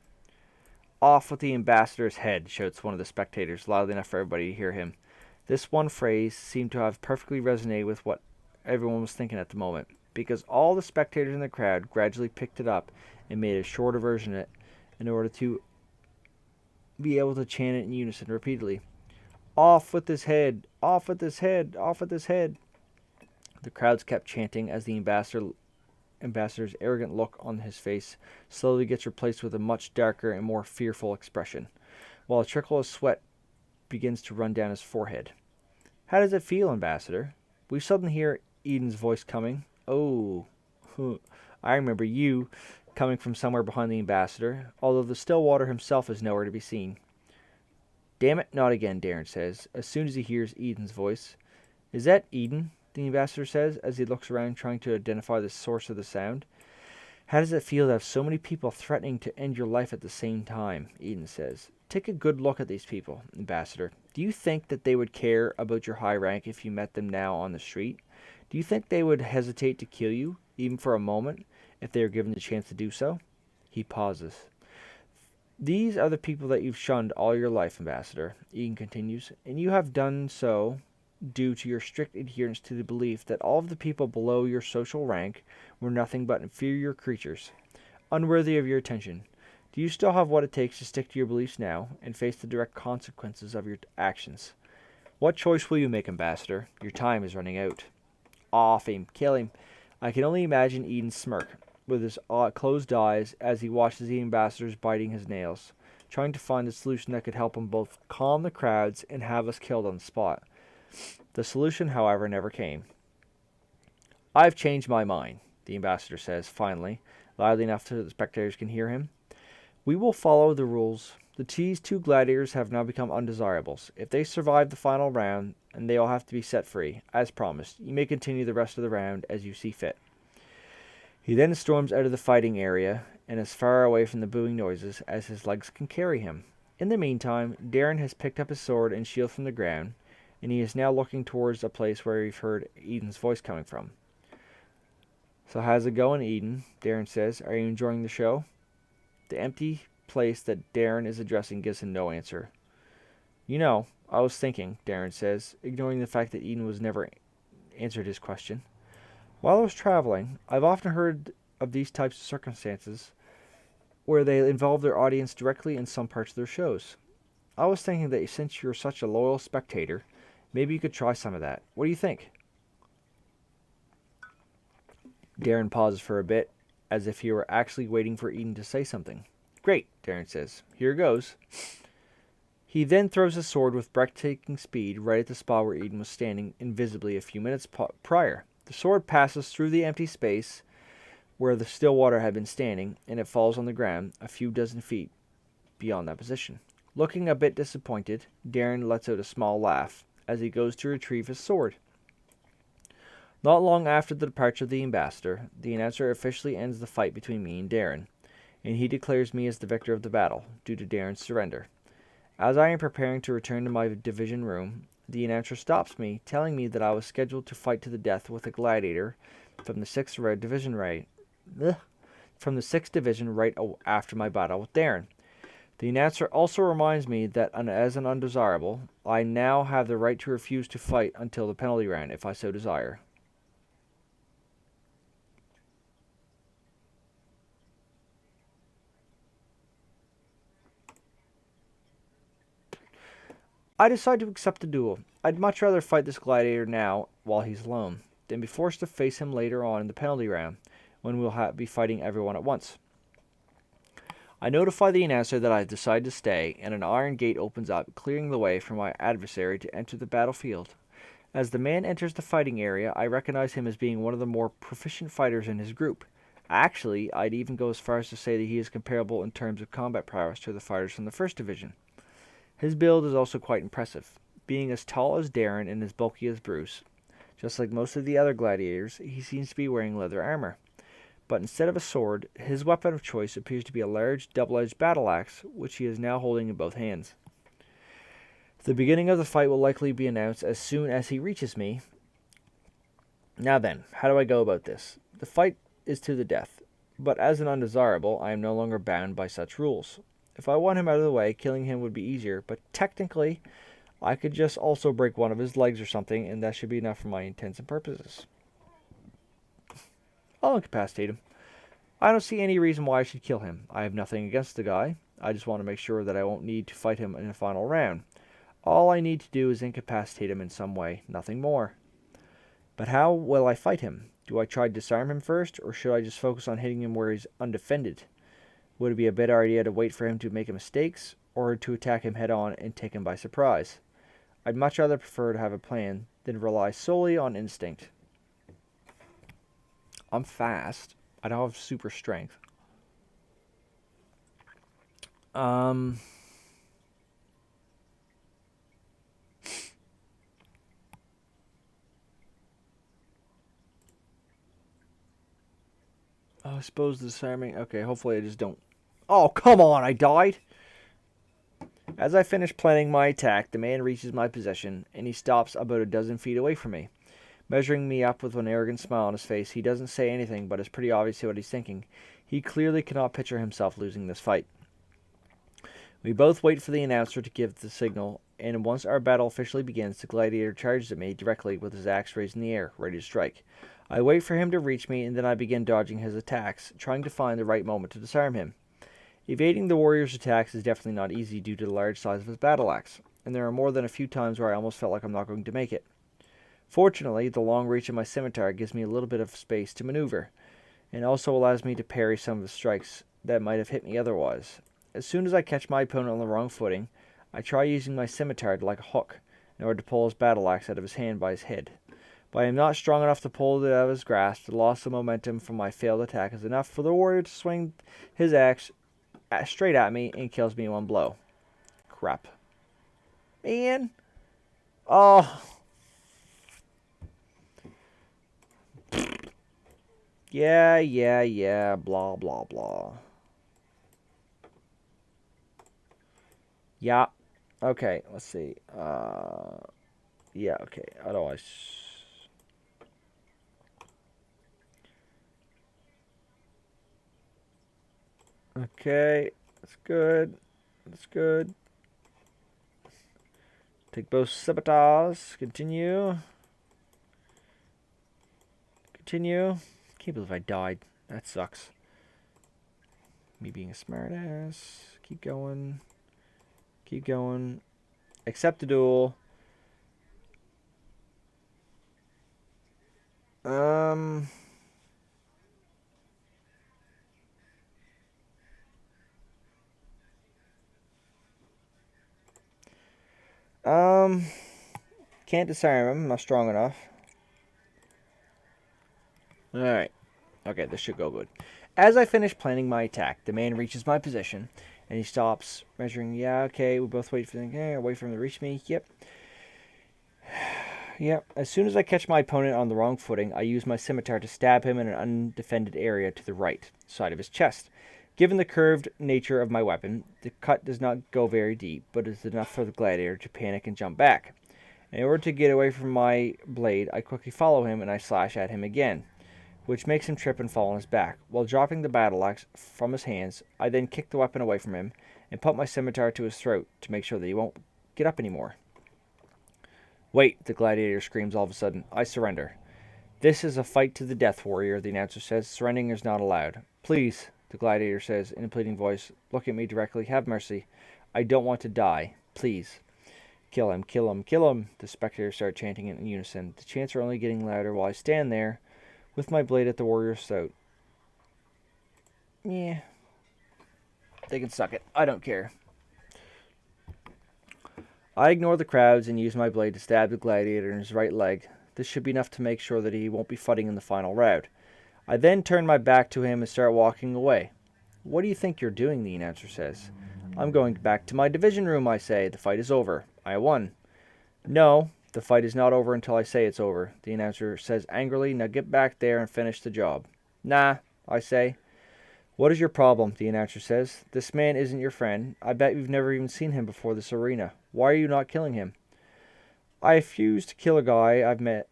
"Off with the ambassador's head," shouts one of the spectators, loudly enough for everybody to hear him. This one phrase seemed to have perfectly resonated with what everyone was thinking at the moment, because all the spectators in the crowd gradually picked it up and made a shorter version of it in order to be able to chant it in unison repeatedly. "Off with his head! Off with his head! Off with his head!" The crowds kept chanting as the ambassador's arrogant look on his face slowly gets replaced with a much darker and more fearful expression, while a trickle of sweat begins to run down his forehead. "How does it feel, Ambassador?" We suddenly hear Eden's voice coming. "Oh, I remember you," coming from somewhere behind the ambassador, although the Stillwater himself is nowhere to be seen. "Damn it, not again," Darren says, as soon as he hears Eden's voice. "Is that Eden?" the ambassador says, as he looks around trying to identify the source of the sound. "How does it feel to have so many people threatening to end your life at the same time?" Eden says. "Take a good look at these people, Ambassador. Do you think that they would care about your high rank if you met them now on the street? Do you think they would hesitate to kill you, even for a moment, if they were given the chance to do so?" He pauses. "These are the people that you've shunned all your life, Ambassador," Eden continues, "and you have done so due to your strict adherence to the belief that all of the people below your social rank were nothing but inferior creatures, unworthy of your attention. Do you still have what it takes to stick to your beliefs now and face the direct consequences of your actions? What choice will you make, Ambassador? Your time is running out." "Off him, kill him." I can only imagine Eden's smirk, with his closed eyes, as he watches the ambassadors biting his nails, trying to find a solution that could help him both calm the crowds and have us killed on the spot. The solution, however, never came. "I've changed my mind," the ambassador says, finally, loudly enough so the spectators can hear him. "We will follow the rules. These two gladiators have now become undesirables. If they survive the final round, and they will have to be set free, as promised, you may continue the rest of the round as you see fit." He then storms out of the fighting area and as far away from the booing noises as his legs can carry him. In the meantime, Darren has picked up his sword and shield from the ground, and he is now looking towards a place where we've heard Eden's voice coming from. "So how's it going, Eden?" Darren says. "Are you enjoying the show?" The empty place that Darren is addressing gives him no answer. "You know, I was thinking," Darren says, ignoring the fact that Eden was never answered his question. "While I was traveling, I've often heard of these types of circumstances where they involve their audience directly in some parts of their shows. I was thinking that since you're such a loyal spectator, maybe you could try some of that. What do you think?" Darren pauses for a bit, as if he were actually waiting for Eden to say something. "Great," Darren says. "Here goes." He then throws his sword with breathtaking speed right at the spot where Eden was standing invisibly a few minutes prior. The sword passes through the empty space where the Stillwater had been standing, and it falls on the ground a few dozen feet beyond that position. Looking a bit disappointed, Darren lets out a small laugh as he goes to retrieve his sword. Not long after the departure of the ambassador, the announcer officially ends the fight between me and Darren, and he declares me as the victor of the battle, due to Darren's surrender. As I am preparing to return to my division room, the announcer stops me, telling me that I was scheduled to fight to the death with a gladiator from the 6th Division right after my battle with Darren. The announcer also reminds me that as an undesirable, I now have the right to refuse to fight until the penalty round if I so desire. I decide to accept the duel. I'd much rather fight this gladiator now while he's alone, than be forced to face him later on in the penalty round, when we'll be fighting everyone at once. I notify the announcer that I decide to stay, and an iron gate opens up, clearing the way for my adversary to enter the battlefield. As the man enters the fighting area, I recognize him as being one of the more proficient fighters in his group. Actually, I'd even go as far as to say that he is comparable in terms of combat prowess to the fighters from the 1st Division. His build is also quite impressive. Being as tall as Darren and as bulky as Bruce, just like most of the other gladiators, he seems to be wearing leather armor. But instead of a sword, his weapon of choice appears to be a large double-edged battle axe, which he is now holding in both hands. The beginning of the fight will likely be announced as soon as he reaches me. Now then, how do I go about this? The fight is to the death, but as an undesirable, I am no longer bound by such rules. If I want him out of the way, killing him would be easier, but technically, I could just also break one of his legs or something, and that should be enough for my intents and purposes. I'll incapacitate him. I don't see any reason why I should kill him. I have nothing against the guy. I just want to make sure that I won't need to fight him in the final round. All I need to do is incapacitate him in some way, nothing more. But how will I fight him? Do I try to disarm him first, or should I just focus on hitting him where he's undefended? Would it be a better idea to wait for him to make mistakes, or to attack him head on and take him by surprise? I'd much rather prefer to have a plan than rely solely on instinct. I'm fast. I don't have super strength. I suppose the disarming... Okay, hopefully I just don't... Oh, come on, I died! As I finish planning my attack, the man reaches my position, and he stops about a dozen feet away from me. Measuring me up with an arrogant smile on his face, he doesn't say anything, but it's pretty obvious what he's thinking. He clearly cannot picture himself losing this fight. We both wait for the announcer to give the signal, and once our battle officially begins, the gladiator charges at me directly with his axe raised in the air, ready to strike. I wait for him to reach me, and then I begin dodging his attacks, trying to find the right moment to disarm him. Evading the warrior's attacks is definitely not easy due to the large size of his battle axe, and there are more than a few times where I almost felt like I'm not going to make it. Fortunately, the long reach of my scimitar gives me a little bit of space to maneuver, and also allows me to parry some of the strikes that might have hit me otherwise. As soon as I catch my opponent on the wrong footing, I try using my scimitar like a hook in order to pull his battle axe out of his hand by his head. But I am not strong enough to pull it out of his grasp. The loss of momentum from my failed attack is enough for the warrior to swing his axe straight at me and kills me in one blow. Crap. Man. Oh. Yeah, blah, blah, blah. Yeah. Okay, let's see. Yeah, okay. Otherwise... Okay, that's good. That's good. Take both scimitars. Continue. Continue. Can't believe I died. That sucks. Me being a smartass. Keep going. Keep going. Accept the duel. Can't disarm him. I'm not strong enough. Alright. Okay, this should go good. As I finish planning my attack, the man reaches my position, and he stops, measuring. Yeah, okay, we both wait for him to reach me. Yep. Yep. As soon as I catch my opponent on the wrong footing, I use my scimitar to stab him in an undefended area to the right side of his chest. Given the curved nature of my weapon, the cut does not go very deep, but is enough for the gladiator to panic and jump back. In order to get away from my blade, I quickly follow him and I slash at him again, which makes him trip and fall on his back. While dropping the battle axe from his hands, I then kick the weapon away from him and put my scimitar to his throat to make sure that he won't get up anymore. Wait, the gladiator screams all of a sudden. I surrender. This is a fight to the death, warrior, the announcer says. Surrendering is not allowed. Please, the gladiator says in a pleading voice. Look at me directly. Have mercy. I don't want to die. Please. Kill him, kill him, kill him, the spectators start chanting in unison. The chants are only getting louder while I stand there with my blade at the warrior's throat. Yeah. They can suck it. I don't care. I ignore the crowds and use my blade to stab the gladiator in his right leg. This should be enough to make sure that he won't be fighting in the final round. I then turn my back to him and start walking away. What do you think you're doing, the announcer says. I'm going back to my division room, I say. The fight is over. I won. No, the fight is not over until I say it's over, the announcer says angrily. Now get back there and finish the job. Nah, I say. What is your problem, the announcer says. This man isn't your friend. I bet you've never even seen him before this arena. Why are you not killing him? I refuse to kill a guy I've met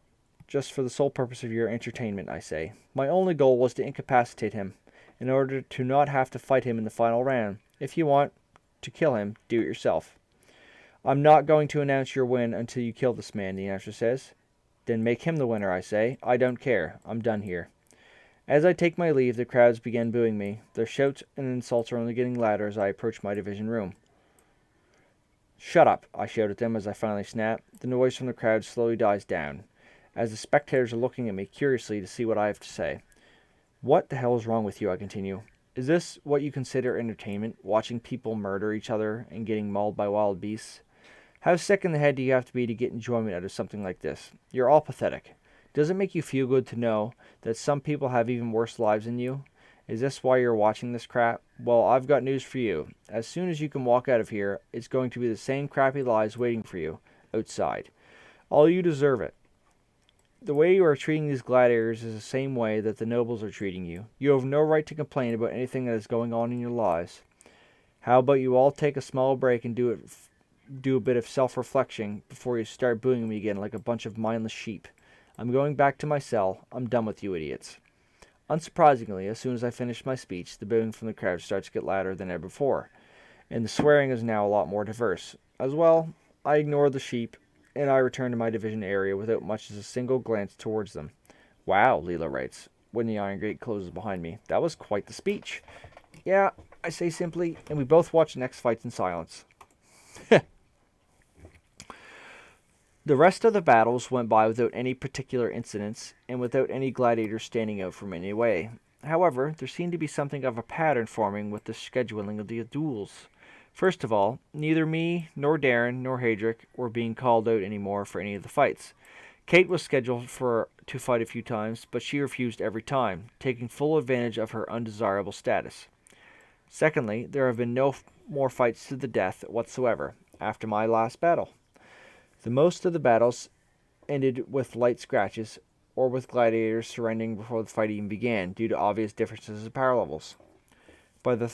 just for the sole purpose of your entertainment, I say. My only goal was to incapacitate him, in order to not have to fight him in the final round. If you want to kill him, do it yourself. I'm not going to announce your win until you kill this man, the announcer says. Then make him the winner, I say. I don't care. I'm done here. As I take my leave, the crowds begin booing me. Their shouts and insults are only getting louder as I approach my division room. Shut up, I shout at them as I finally snap. The noise from the crowd slowly dies down, as the spectators are looking at me curiously to see what I have to say. What the hell is wrong with you, I continue. Is this what you consider entertainment, watching people murder each other and getting mauled by wild beasts? How sick in the head do you have to be to get enjoyment out of something like this? You're all pathetic. Does it make you feel good to know that some people have even worse lives than you? Is this why you're watching this crap? Well, I've got news for you. As soon as you can walk out of here, it's going to be the same crappy lies waiting for you outside. All you deserve it. The way you are treating these gladiators is the same way that the nobles are treating you. You have no right to complain about anything that is going on in your lives. How about you all take a small break and do a bit of self-reflection before you start booing me again like a bunch of mindless sheep. I'm going back to my cell. I'm done with you idiots. Unsurprisingly, as soon as I finish my speech, the booing from the crowd starts to get louder than ever before, and the swearing is now a lot more diverse. As well, I ignore the sheep, and I return to my division area without much as a single glance towards them. Wow, Leela writes, when the iron gate closes behind me. That was quite the speech. Yeah, I say simply, and we both watch the next fights in silence. The rest of the battles went by without any particular incidents, and without any gladiators standing out from any way. However, there seemed to be something of a pattern forming with the scheduling of the duels. First of all, neither me, nor Darren, nor Hadric were being called out anymore for any of the fights. Kate was scheduled to fight a few times, but she refused every time, taking full advantage of her undesirable status. Secondly, there have been no more fights to the death whatsoever after my last battle. The most of the battles ended with light scratches, or with gladiators surrendering before the fight even began, due to obvious differences in power levels. By the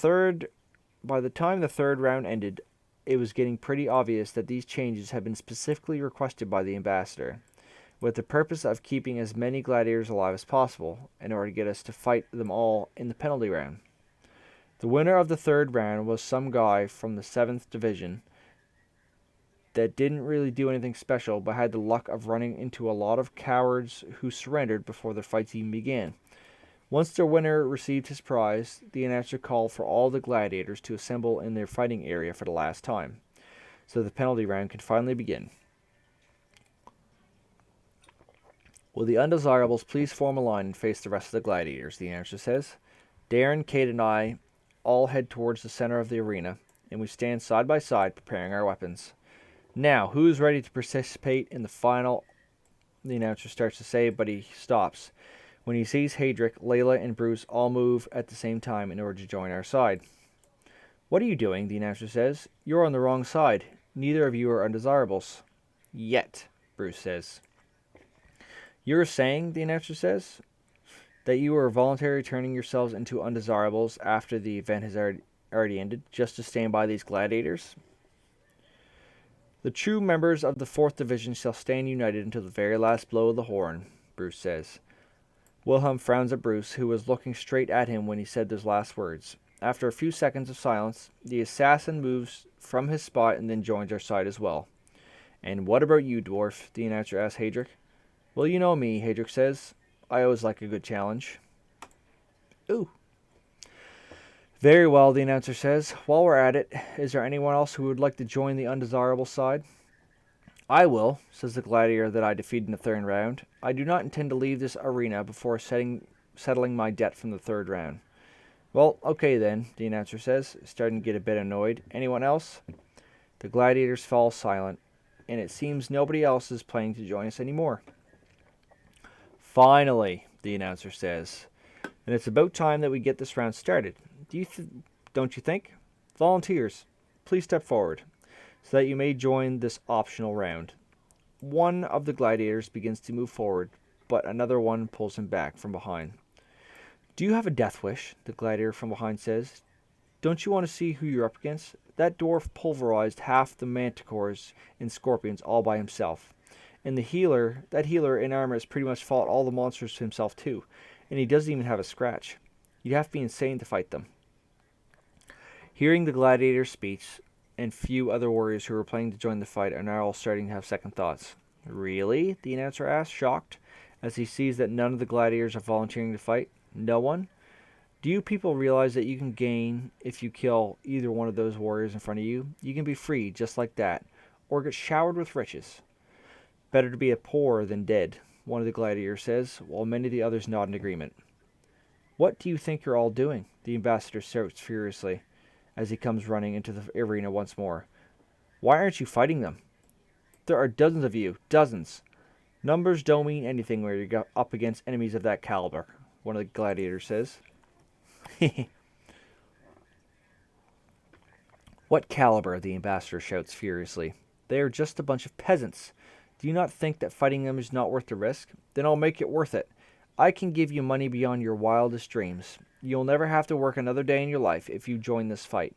time the third round ended, it was getting pretty obvious that these changes had been specifically requested by the ambassador, with the purpose of keeping as many gladiators alive as possible, in order to get us to fight them all in the penalty round. The winner of the third round was some guy from the 7th Division that didn't really do anything special, but had the luck of running into a lot of cowards who surrendered before their fights even began. Once their winner received his prize, the announcer called for all the gladiators to assemble in their fighting area for the last time, so the penalty round could finally begin. Will the undesirables please form a line and face the rest of the gladiators, the announcer says. Darren, Kate, and I all head towards the center of the arena, and we stand side by side preparing our weapons. Now, who is ready to participate in the final? The announcer starts to say, but he stops when he sees Hadric, Layla, and Bruce all move at the same time in order to join our side. What are you doing? The announcer says. You're on the wrong side. Neither of you are undesirables. Yet, Bruce says. You're saying, the announcer says, that you are voluntarily turning yourselves into undesirables after the event has already ended, just to stand by these gladiators? The true members of the 4th Division shall stand united until the very last blow of the horn, Bruce says. Wilhelm frowns at Bruce, who was looking straight at him when he said those last words. After a few seconds of silence, the assassin moves from his spot and then joins our side as well. And what about you, dwarf? The announcer asks Hadric. Well, you know me, Hadric says. I always like a good challenge. Ooh. Very well, the announcer says. While we're at it, is there anyone else who would like to join the undesirable side? I will, says the gladiator that I defeated in the third round. I do not intend to leave this arena before settling my debt from the third round. Well, okay then, the announcer says, starting to get a bit annoyed. Anyone else? The gladiators fall silent, and it seems nobody else is planning to join us anymore. Finally, the announcer says, and it's about time that we get this round started. Don't you think? Volunteers, please step forward, so that you may join this optional round. One of the gladiators begins to move forward, but another one pulls him back from behind. Do you have a death wish? The gladiator from behind says. Don't you want to see who you're up against? That dwarf pulverized half the manticores and scorpions all by himself. And that healer in armor has pretty much fought all the monsters himself too. And he doesn't even have a scratch. You'd have to be insane to fight them. Hearing the gladiator's speech, and few other warriors who were planning to join the fight are now all starting to have second thoughts. Really? The announcer asked, shocked, as he sees that none of the gladiators are volunteering to fight. No one? Do you people realize that you can gain if you kill either one of those warriors in front of you? You can be free just like that, or get showered with riches. Better to be a poor than dead, one of the gladiators says, while many of the others nod in agreement. What do you think you're all doing? The ambassador shouts furiously, as he comes running into the arena once more. Why aren't you fighting them? There are dozens of you, dozens. Numbers don't mean anything when you're up against enemies of that caliber, one of the gladiators says. What caliber? The ambassador shouts furiously. They are just a bunch of peasants. Do you not think that fighting them is not worth the risk? Then I'll make it worth it. I can give you money beyond your wildest dreams. You'll never have to work another day in your life if you join this fight.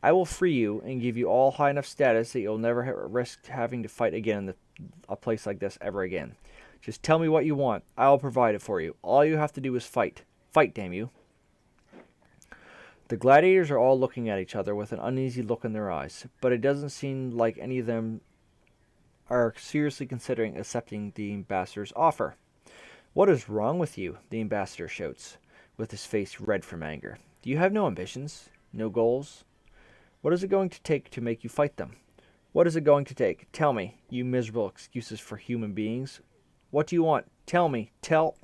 I will free you and give you all high enough status that you'll never risk having to fight again in a place like this ever again. Just tell me what you want. I'll provide it for you. All you have to do is fight. Fight, damn you. The gladiators are all looking at each other with an uneasy look in their eyes, but it doesn't seem like any of them are seriously considering accepting the ambassador's offer. What is wrong with you? The ambassador shouts, with his face red from anger. Do you have no ambitions? No goals? What is it going to take to make you fight them? What is it going to take? Tell me, you miserable excuses for human beings. What do you want? Tell me. Tell.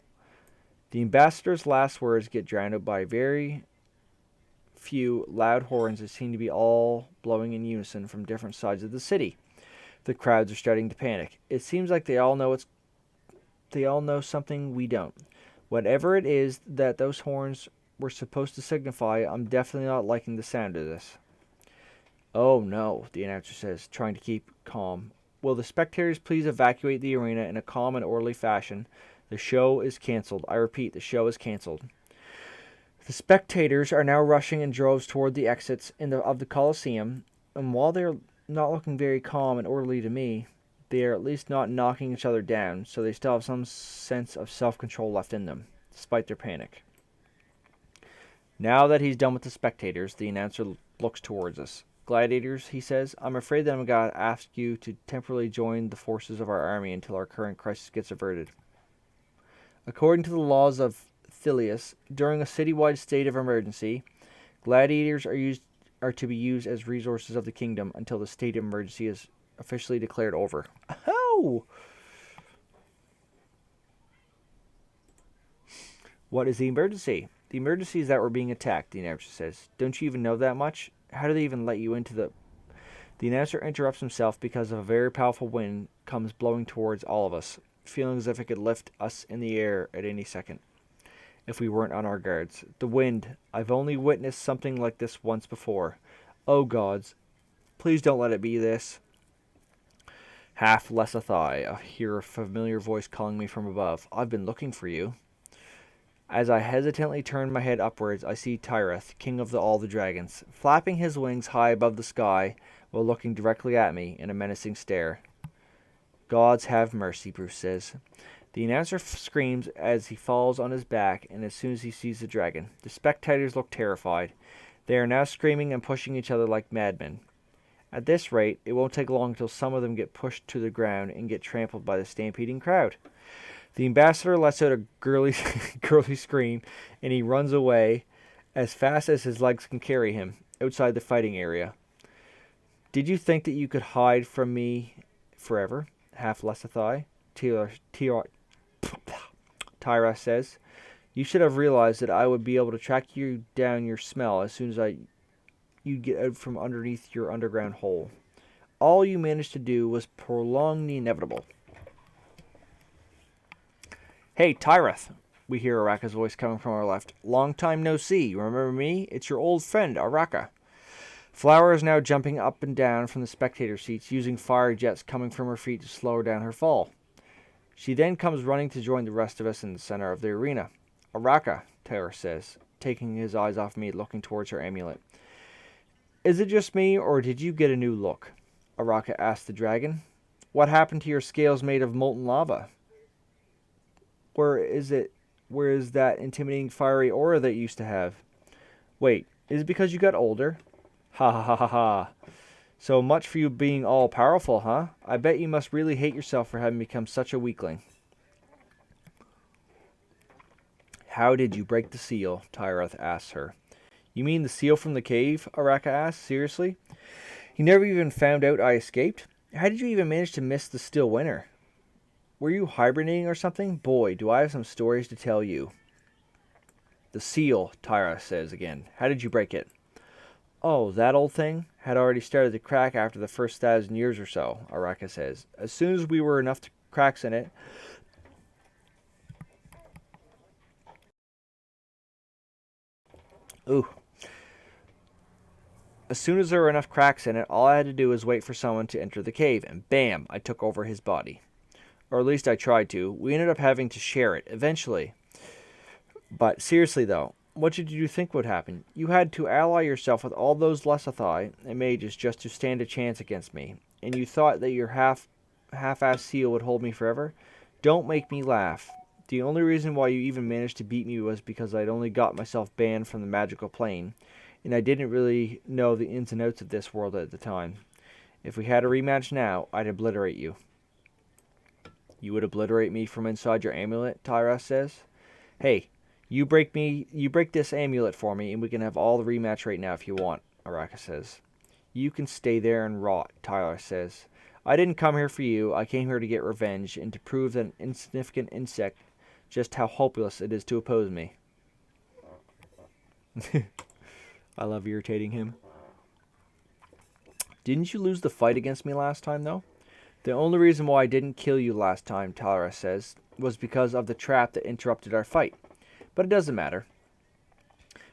The ambassador's last words get drowned out by very few loud horns that seem to be all blowing in unison from different sides of the city. The crowds are starting to panic. It seems like they all know something we don't. Whatever it is that those horns were supposed to signify, I'm definitely not liking the sound of this. Oh no, the announcer says, trying to keep calm. Will the spectators please evacuate the arena in a calm and orderly fashion? The show is cancelled. I repeat, the show is cancelled. The spectators are now rushing in droves toward the exits of the Colosseum, and while they're not looking very calm and orderly to me, they are at least not knocking each other down, so they still have some sense of self-control left in them, despite their panic. Now that he's done with the spectators, the announcer looks towards us. Gladiators, he says, I'm afraid that I'm going to ask you to temporarily join the forces of our army until our current crisis gets averted. According to the laws of Thilius, during a citywide state of emergency, gladiators are to be used as resources of the kingdom until the state of emergency is officially declared over. Oh! What is the emergency? The emergency is that we're being attacked, the announcer says. Don't you even know that much? How do they even let you into the... The announcer interrupts himself because of a very powerful wind comes blowing towards all of us, feeling as if it could lift us in the air at any second if we weren't on our guards. The wind. I've only witnessed something like this once before. Oh gods, please don't let it be this. Half less a thigh. I hear a familiar voice calling me from above. I've been looking for you. As I hesitantly turn my head upwards, I see Tyrath, king of all the dragons, flapping his wings high above the sky while looking directly at me in a menacing stare. Gods have mercy, Bruce says. The announcer screams as he falls on his back, and as soon as he sees the dragon, the spectators look terrified. They are now screaming and pushing each other like madmen. At this rate, it won't take long until some of them get pushed to the ground and get trampled by the stampeding crowd. The ambassador lets out a girly scream, and he runs away as fast as his legs can carry him, outside the fighting area. Did you think that you could hide from me forever? Half Lesethai. Tyrath says. You should have realized that I would be able to track you down your smell as soon as you'd get out from underneath your underground hole. All you managed to do was prolong the inevitable. Hey, Tyrath, we hear Araka's voice coming from our left. Long time no see. Remember me? It's your old friend, Araka. Flower is now jumping up and down from the spectator seats, using fire jets coming from her feet to slow her down her fall. She then comes running to join the rest of us in the center of the arena. Araka, Tyrath says, taking his eyes off me, looking towards her amulet. Is it just me, or did you get a new look? Araka asked the dragon. What happened to your scales made of molten lava? Where is it? Where is that intimidating fiery aura that you used to have? Wait, is it because you got older? Ha ha ha ha ha. So much for you being all powerful, huh? I bet you must really hate yourself for having become such a weakling. How did you break the seal? Tyrath asked her. You mean the seal from the cave? Araka asked. Seriously? You never even found out I escaped? How did you even manage to miss the still winter? Were you hibernating or something? Boy, do I have some stories to tell you. The seal, Tyrath says again. How did you break it? Oh, that old thing had already started to crack after the first 1,000 years or so, Araka says. As soon as we were enough cracks in it, Ooh. As soon as there were enough cracks in it, all I had to do was wait for someone to enter the cave, and bam, I took over his body. Or at least I tried to. We ended up having to share it, eventually. But seriously though, what did you think would happen? You had to ally yourself with all those Lesathai and mages just to stand a chance against me, and you thought that your half-assed seal would hold me forever? Don't make me laugh. The only reason why you even managed to beat me was because I'd only got myself banned from the magical plane, and I didn't really know the ins and outs of this world at the time. If we had a rematch now, I'd obliterate you. You would obliterate me from inside your amulet, Tyrath says. Hey, you break this amulet for me, and we can have all the rematch right now if you want, Araka says. You can stay there and rot, Tyrath says. I didn't come here for you. I came here to get revenge and to prove that an insignificant insect just how hopeless it is to oppose me. I love irritating him. Didn't you lose the fight against me last time, though? The only reason why I didn't kill you last time, Tyrath says, was because of the trap that interrupted our fight. But it doesn't matter,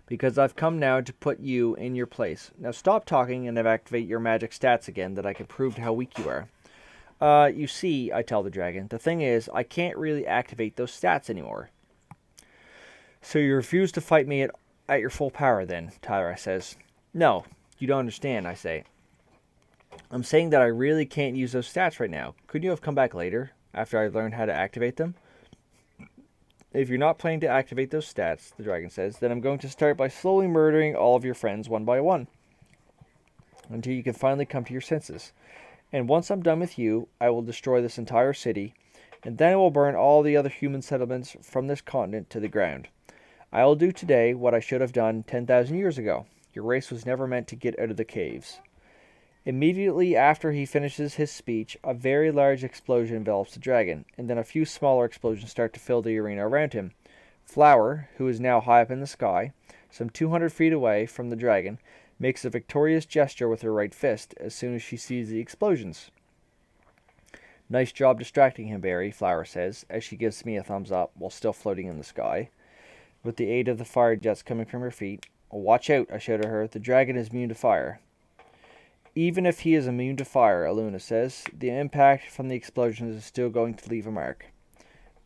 because I've come now to put you in your place. Now stop talking and activate your magic stats again, that I can prove how weak you are. You see, I tell the dragon, the thing is, I can't really activate those stats anymore. So you refuse to fight me at your full power then, Tyrath says. No, you don't understand, I say. I'm saying that I really can't use those stats right now. Couldn't you have come back later, after I learned how to activate them? If you're not planning to activate those stats, the dragon says, then I'm going to start by slowly murdering all of your friends one by one, until you can finally come to your senses. And once I'm done with you, I will destroy this entire city, and then I will burn all the other human settlements from this continent to the ground. I will do today what I should have done 10,000 years ago. Your race was never meant to get out of the caves. Immediately after he finishes his speech, a very large explosion envelops the dragon, and then a few smaller explosions start to fill the arena around him. Flower, who is now high up in the sky, some 200 feet away from the dragon, makes a victorious gesture with her right fist as soon as she sees the explosions. Nice job distracting him, Barry, Flower says, as she gives me a thumbs up while still floating in the sky, with the aid of the fire jets coming from her feet. Watch out, I shout at her. The dragon is immune to fire. Even if he is immune to fire, Aluna says, the impact from the explosions is still going to leave a mark.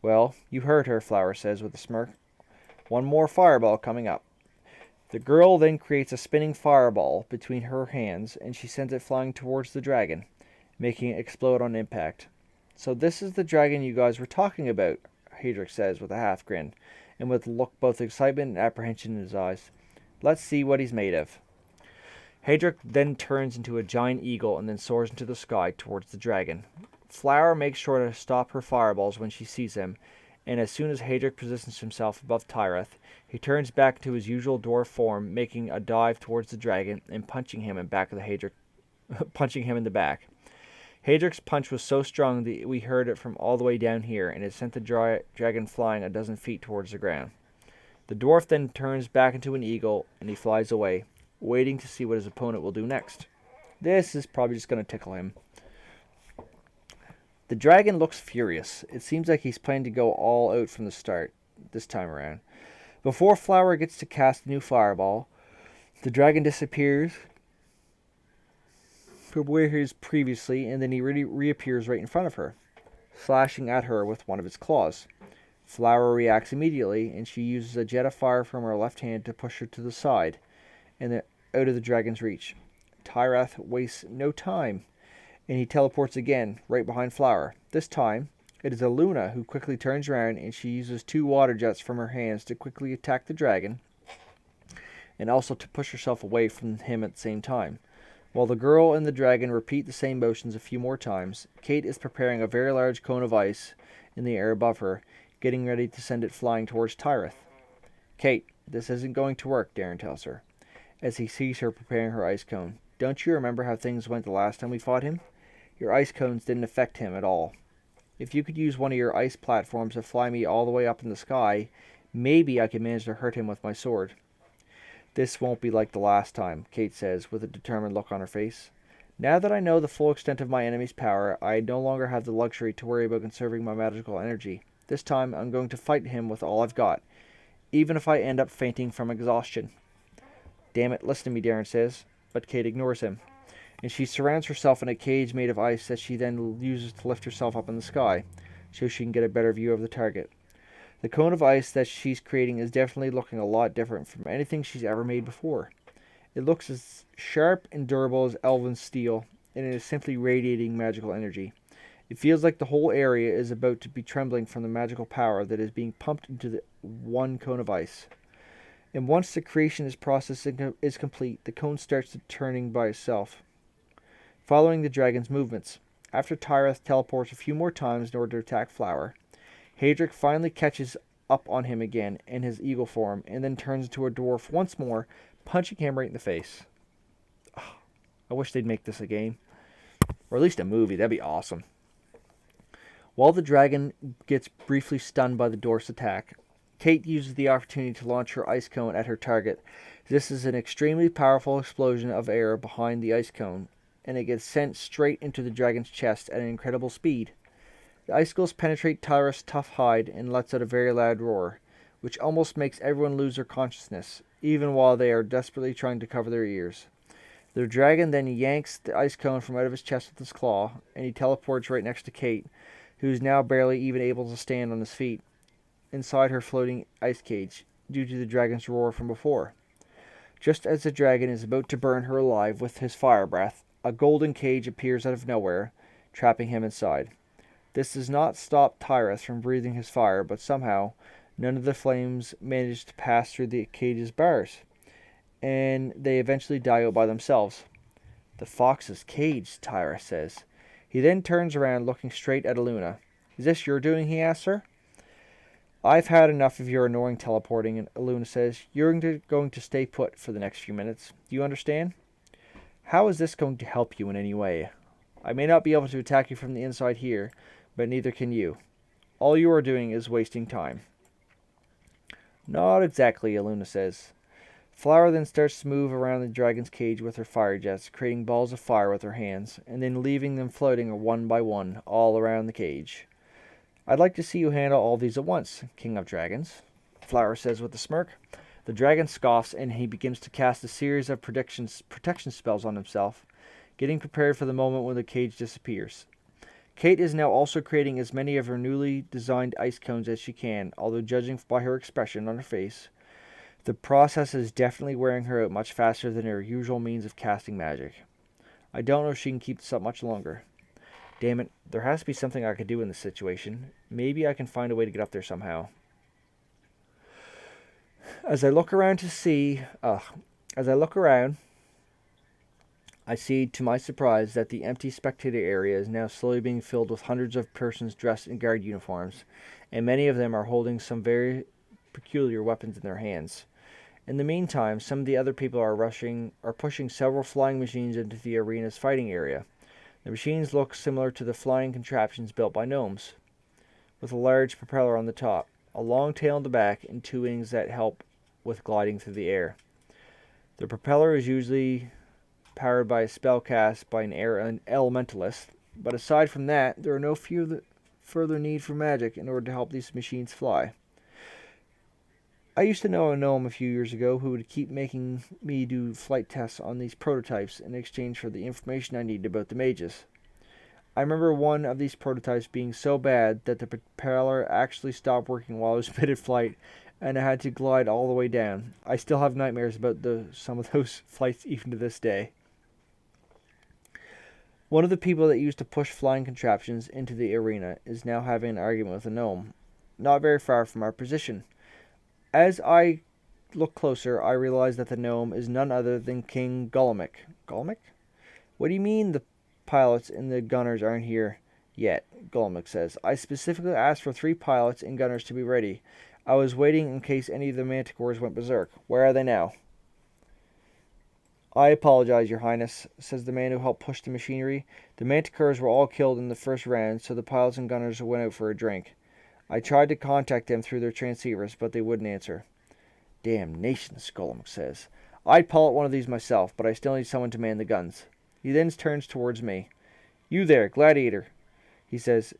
Well, you heard her, Flower says with a smirk. One more fireball coming up. The girl then creates a spinning fireball between her hands, and she sends it flying towards the dragon, making it explode on impact. So this is the dragon you guys were talking about, Hadric says with a half grin, and with a look both excitement and apprehension in his eyes. Let's see what he's made of. Hadric then turns into a giant eagle and then soars into the sky towards the dragon. Flower makes sure to stop her fireballs when she sees him, and as soon as Hadric positions himself above Tyrath, he turns back to his usual dwarf form, making a dive towards the dragon and punching him in the back. Hadric's punch was so strong that we heard it from all the way down here, and it sent the dragon flying a dozen feet towards the ground. The dwarf then turns back into an eagle, and he flies away, waiting to see what his opponent will do next. This is probably just going to tickle him. The dragon looks furious. It seems like he's planning to go all out from the start, this time around. Before Flower gets to cast a new fireball, the dragon disappears from where he is previously, and then he reappears right in front of her, slashing at her with one of his claws. Flower reacts immediately, and she uses a jet of fire from her left hand to push her to the side, and out of the dragon's reach. Tyrath wastes no time, and he teleports again, right behind Flower. This time, it is Aluna who quickly turns around, and she uses 2 water jets from her hands to quickly attack the dragon, and also to push herself away from him at the same time. While the girl and the dragon repeat the same motions a few more times, Kate is preparing a very large cone of ice in the air above her, getting ready to send it flying towards Tyrath. Kate, this isn't going to work, Darren tells her, as he sees her preparing her ice cone. Don't you remember how things went the last time we fought him? Your ice cones didn't affect him at all. If you could use one of your ice platforms to fly me all the way up in the sky, maybe I could manage to hurt him with my sword. This won't be like the last time, Kate says, with a determined look on her face. Now that I know the full extent of my enemy's power, I no longer have the luxury to worry about conserving my magical energy. This time, I'm going to fight him with all I've got, even if I end up fainting from exhaustion. Damn it, listen to me, Darren says, but Kate ignores him, and she surrounds herself in a cage made of ice that she then uses to lift herself up in the sky, so she can get a better view of the target. The cone of ice that she's creating is definitely looking a lot different from anything she's ever made before. It looks as sharp and durable as elven steel, and it is simply radiating magical energy. It feels like the whole area is about to be trembling from the magical power that is being pumped into the one cone of ice. And once the creation process is complete, the cone starts turning by itself, following the dragon's movements. After Tyrath teleports a few more times in order to attack Flower, Hadric finally catches up on him again in his eagle form, and then turns into a dwarf once more, punching him right in the face. Oh, I wish they'd make this a game. Or at least a movie, that'd be awesome. While the dragon gets briefly stunned by the dwarf's attack, Kate uses the opportunity to launch her ice cone at her target. This is an extremely powerful explosion of air behind the ice cone, and it gets sent straight into the dragon's chest at an incredible speed. The icicles penetrate Tyrath's tough hide and lets out a very loud roar, which almost makes everyone lose their consciousness, even while they are desperately trying to cover their ears. The dragon then yanks the ice cone from out of his chest with his claw, and he teleports right next to Kate, who is now barely even able to stand on his feet, inside her floating ice cage, due to the dragon's roar from before. Just as the dragon is about to burn her alive with his fire breath, a golden cage appears out of nowhere, trapping him inside. This does not stop Tyrath from breathing his fire, but somehow none of the flames manage to pass through the cage's bars, and they eventually die out by themselves. The fox is caged, Tyrath says. He then turns around, looking straight at Aluna. Is this your doing, he asks her. I've had enough of your annoying teleporting, and Aluna says, you're going to stay put for the next few minutes. Do you understand? How is this going to help you in any way? I may not be able to attack you from the inside here, but neither can you. All you are doing is wasting time. Not exactly, Aluna says. Flower then starts to move around the dragon's cage with her fire jets, creating balls of fire with her hands, and then leaving them floating one by one all around the cage. I'd like to see you handle all these at once, King of Dragons, Flower says with a smirk. The dragon scoffs, and he begins to cast a series of protection spells on himself, getting prepared for the moment when the cage disappears. Kate is now also creating as many of her newly designed ice cones as she can, although judging by her expression on her face, the process is definitely wearing her out much faster than her usual means of casting magic. I don't know if she can keep this up much longer. Damn it, there has to be something I could do in this situation. Maybe I can find a way to get up there somehow. As I look around, I see, to my surprise, that the empty spectator area is now slowly being filled with hundreds of persons dressed in guard uniforms, and many of them are holding some very peculiar weapons in their hands. In the meantime, some of the other people are pushing several flying machines into the arena's fighting area. The machines look similar to the flying contraptions built by gnomes, with a large propeller on the top, a long tail on the back, and 2 wings that help with gliding through the air. The propeller is usually powered by a spell cast by an elementalist, but aside from that, there are no further need for magic in order to help these machines fly. I used to know a gnome a few years ago who would keep making me do flight tests on these prototypes in exchange for the information I needed about the mages. I remember one of these prototypes being so bad that the propeller actually stopped working while I was mid-flight, and I had to glide all the way down. I still have nightmares about some of those flights even to this day. One of the people that used to push flying contraptions into the arena is now having an argument with a gnome, not very far from our position. As I look closer, I realize that the gnome is none other than King Golomic. Golomic? What do you mean the pilots and the gunners aren't here yet? Golomic says. I specifically asked for 3 pilots and gunners to be ready. I was waiting in case any of the manticores went berserk. Where are they now? I apologize, Your Highness, says the man who helped push the machinery. The manticores were all killed in the first round, so the pilots and gunners went out for a drink. I tried to contact them through their transceivers, but they wouldn't answer. Damnation, Golem says. I'd pilot one of these myself, but I still need someone to man the guns. He then turns towards me. You there, gladiator, he says.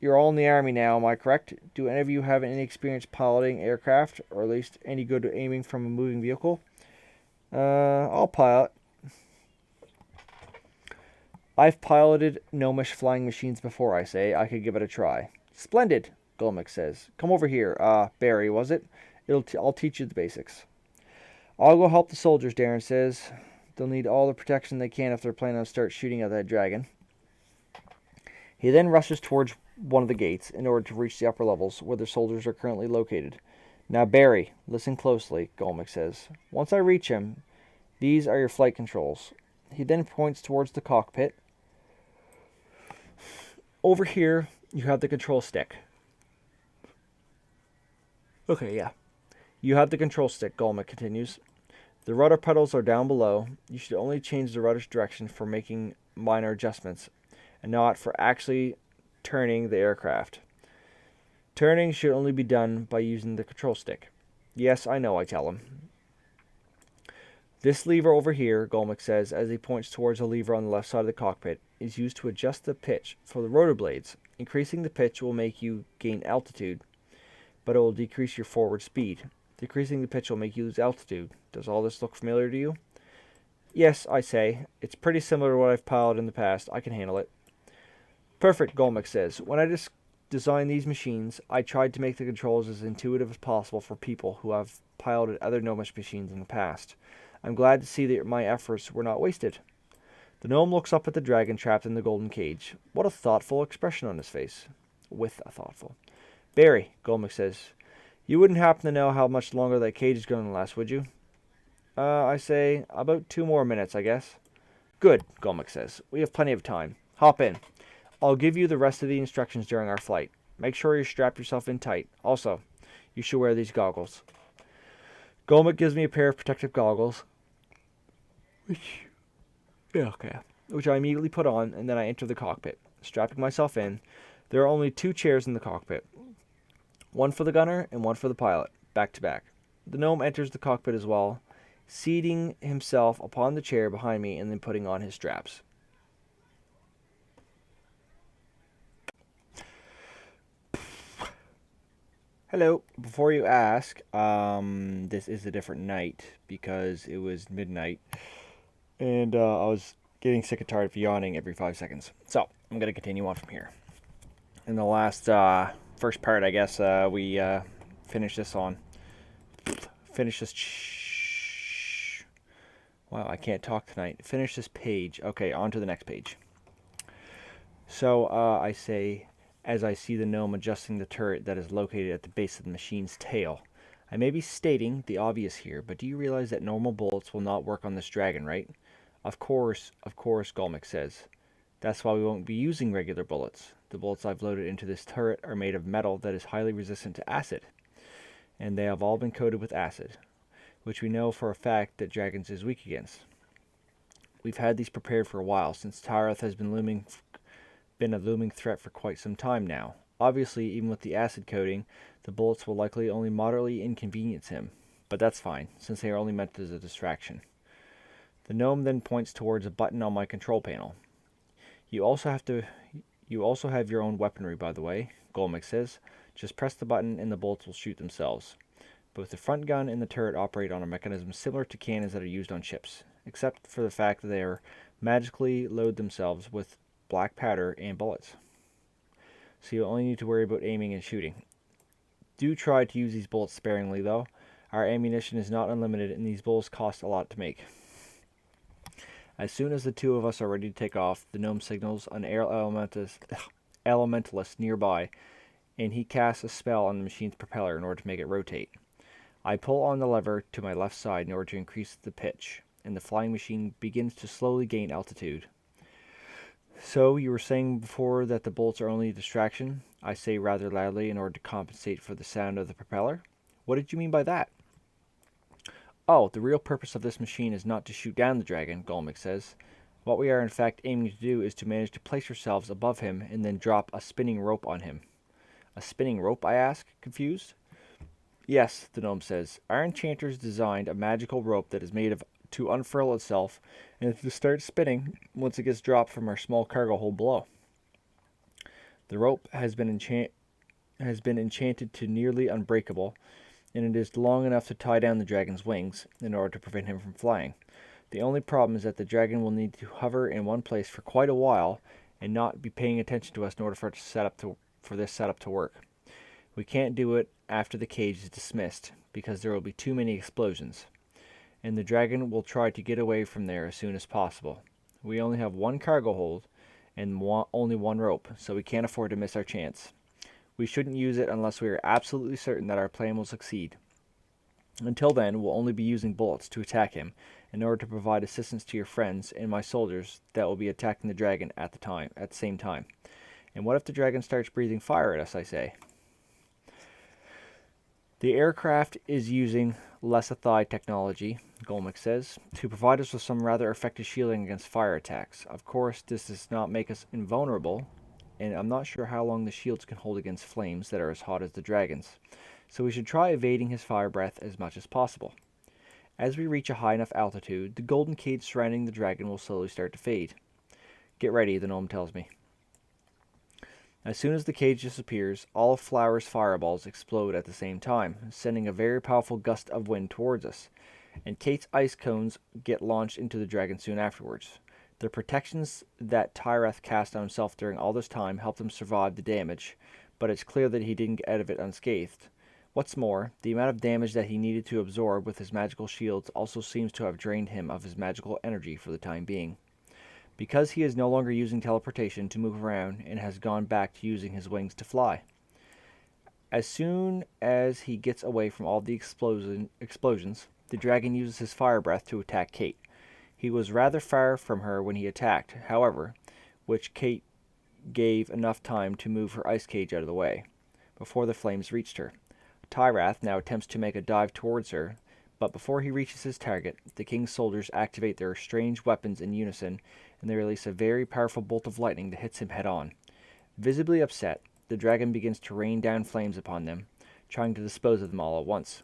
You're all in the army now, am I correct? Do any of you have any experience piloting aircraft, or at least any good at aiming from a moving vehicle? I'll pilot. I've piloted Gnomish flying machines before, I say. I could give it a try. Splendid, Golmick says. Come over here. Barry, was it? I'll teach you the basics. I'll go help the soldiers, Darren says. They'll need all the protection they can if they're planning to start shooting at that dragon. He then rushes towards one of the gates in order to reach the upper levels where the soldiers are currently located. Now, Barry, listen closely, Golmick says. Once I reach him, these are your flight controls. He then points towards the cockpit. Over here, you have the control stick. Okay, yeah. You have the control stick, Golmick continues. The rudder pedals are down below. You should only change the rudder's direction for making minor adjustments, and not for actually turning the aircraft. Turning should only be done by using the control stick. Yes, I know, I tell him. This lever over here, Golmick says, as he points towards a lever on the left side of the cockpit, is used to adjust the pitch for the rotor blades. Increasing the pitch will make you gain altitude, but it will decrease your forward speed. Decreasing the pitch will make you lose altitude. Does all this look familiar to you? Yes, I say. It's pretty similar to what I've piloted in the past. I can handle it. Perfect, Golmick says. When I designed these machines, I tried to make the controls as intuitive as possible for people who have piloted other Gnomish machines in the past. I'm glad to see that my efforts were not wasted. The gnome looks up at the dragon trapped in the golden cage. What a thoughtful expression on his face. With a thoughtful. Barry, Golmick says, you wouldn't happen to know how much longer that cage is going to last, would you? I say, about 2 more minutes, I guess. Good, Golmick says. We have plenty of time. Hop in. I'll give you the rest of the instructions during our flight. Make sure you strap yourself in tight. Also, you should wear these goggles. Golmick gives me a pair of protective goggles, which I immediately put on, and then I enter the cockpit. Strapping myself in, there are only 2 chairs in the cockpit. One for the gunner and one for the pilot, back to back. The gnome enters the cockpit as well, seating himself upon the chair behind me and then putting on his straps. Hello. Before you ask, this is a different night because it was midnight and I was getting sick and tired of yawning every 5 seconds. So I'm going to continue on from here. In the last first part, I guess, we finished this on. Wow, I can't talk tonight. Finish this page. Okay, on to the next page. So I say, as I see the gnome adjusting the turret that is located at the base of the machine's tail. I may be stating the obvious here, but do you realize that normal bullets will not work on this dragon, right? Of course, Golmick says. That's why we won't be using regular bullets. The bullets I've loaded into this turret are made of metal that is highly resistant to acid, and they have all been coated with acid, which we know for a fact that dragons is weak against. We've had these prepared for a while, since Tyrath has been a looming threat for quite some time now. Obviously, even with the acid coating, the bullets will likely only moderately inconvenience him, but that's fine, since they are only meant as a distraction. The gnome then points towards a button on my control panel. You also have your own weaponry, by the way, Golmick says. Just press the button and the bullets will shoot themselves. Both the front gun and the turret operate on a mechanism similar to cannons that are used on ships, except for the fact that they magically load themselves with black powder and bullets. So you only need to worry about aiming and shooting. Do try to use these bullets sparingly, though. Our ammunition is not unlimited, and these bullets cost a lot to make. As soon as the two of us are ready to take off, the gnome signals an air elementalist nearby, and he casts a spell on the machine's propeller in order to make it rotate. I pull on the lever to my left side in order to increase the pitch, and the flying machine begins to slowly gain altitude. So, you were saying before that the bolts are only a distraction? I say rather loudly in order to compensate for the sound of the propeller. What did you mean by that? Oh, the real purpose of this machine is not to shoot down the dragon, Golmick says. What we are in fact aiming to do is to manage to place ourselves above him and then drop a spinning rope on him. A spinning rope, I ask, confused. Yes, the gnome says. Our enchanters designed a magical rope that is made of to unfurl itself and to start spinning once it gets dropped from our small cargo hold below. The rope has been enchanted to nearly unbreakable, and it is long enough to tie down the dragon's wings in order to prevent him from flying. The only problem is that the dragon will need to hover in one place for quite a while and not be paying attention to us in order for this setup to work. We can't do it after the cage is dismissed because there will be too many explosions, and the dragon will try to get away from there as soon as possible. We only have one cargo hold and only one rope, so we can't afford to miss our chance. We shouldn't use it unless we are absolutely certain that our plan will succeed. Until then, we'll only be using bullets to attack him in order to provide assistance to your friends and my soldiers that will be attacking the dragon at the same time. And what if the dragon starts breathing fire at us, I say? The aircraft is using Lesathai technology, Golmick says, to provide us with some rather effective shielding against fire attacks. Of course, this does not make us invulnerable, and I'm not sure how long the shields can hold against flames that are as hot as the dragon's, so we should try evading his fire breath as much as possible. As we reach a high enough altitude, the golden cage surrounding the dragon will slowly start to fade. Get ready, the gnome tells me. As soon as the cage disappears, all of Flower's fireballs explode at the same time, sending a very powerful gust of wind towards us, and Kate's ice cones get launched into the dragon soon afterwards. The protections that Tyrath cast on himself during all this time helped him survive the damage, but it's clear that he didn't get out of it unscathed. What's more, the amount of damage that he needed to absorb with his magical shields also seems to have drained him of his magical energy for the time being. Because he is no longer using teleportation to move around and has gone back to using his wings to fly. As soon as he gets away from all the explosions, the dragon uses his fire breath to attack Kate. He was rather far from her when he attacked, however, which Kate gave enough time to move her ice cage out of the way, before the flames reached her. Tyrath now attempts to make a dive towards her, but before he reaches his target, the king's soldiers activate their strange weapons in unison, and they release a very powerful bolt of lightning that hits him head-on. Visibly upset, the dragon begins to rain down flames upon them, trying to dispose of them all at once.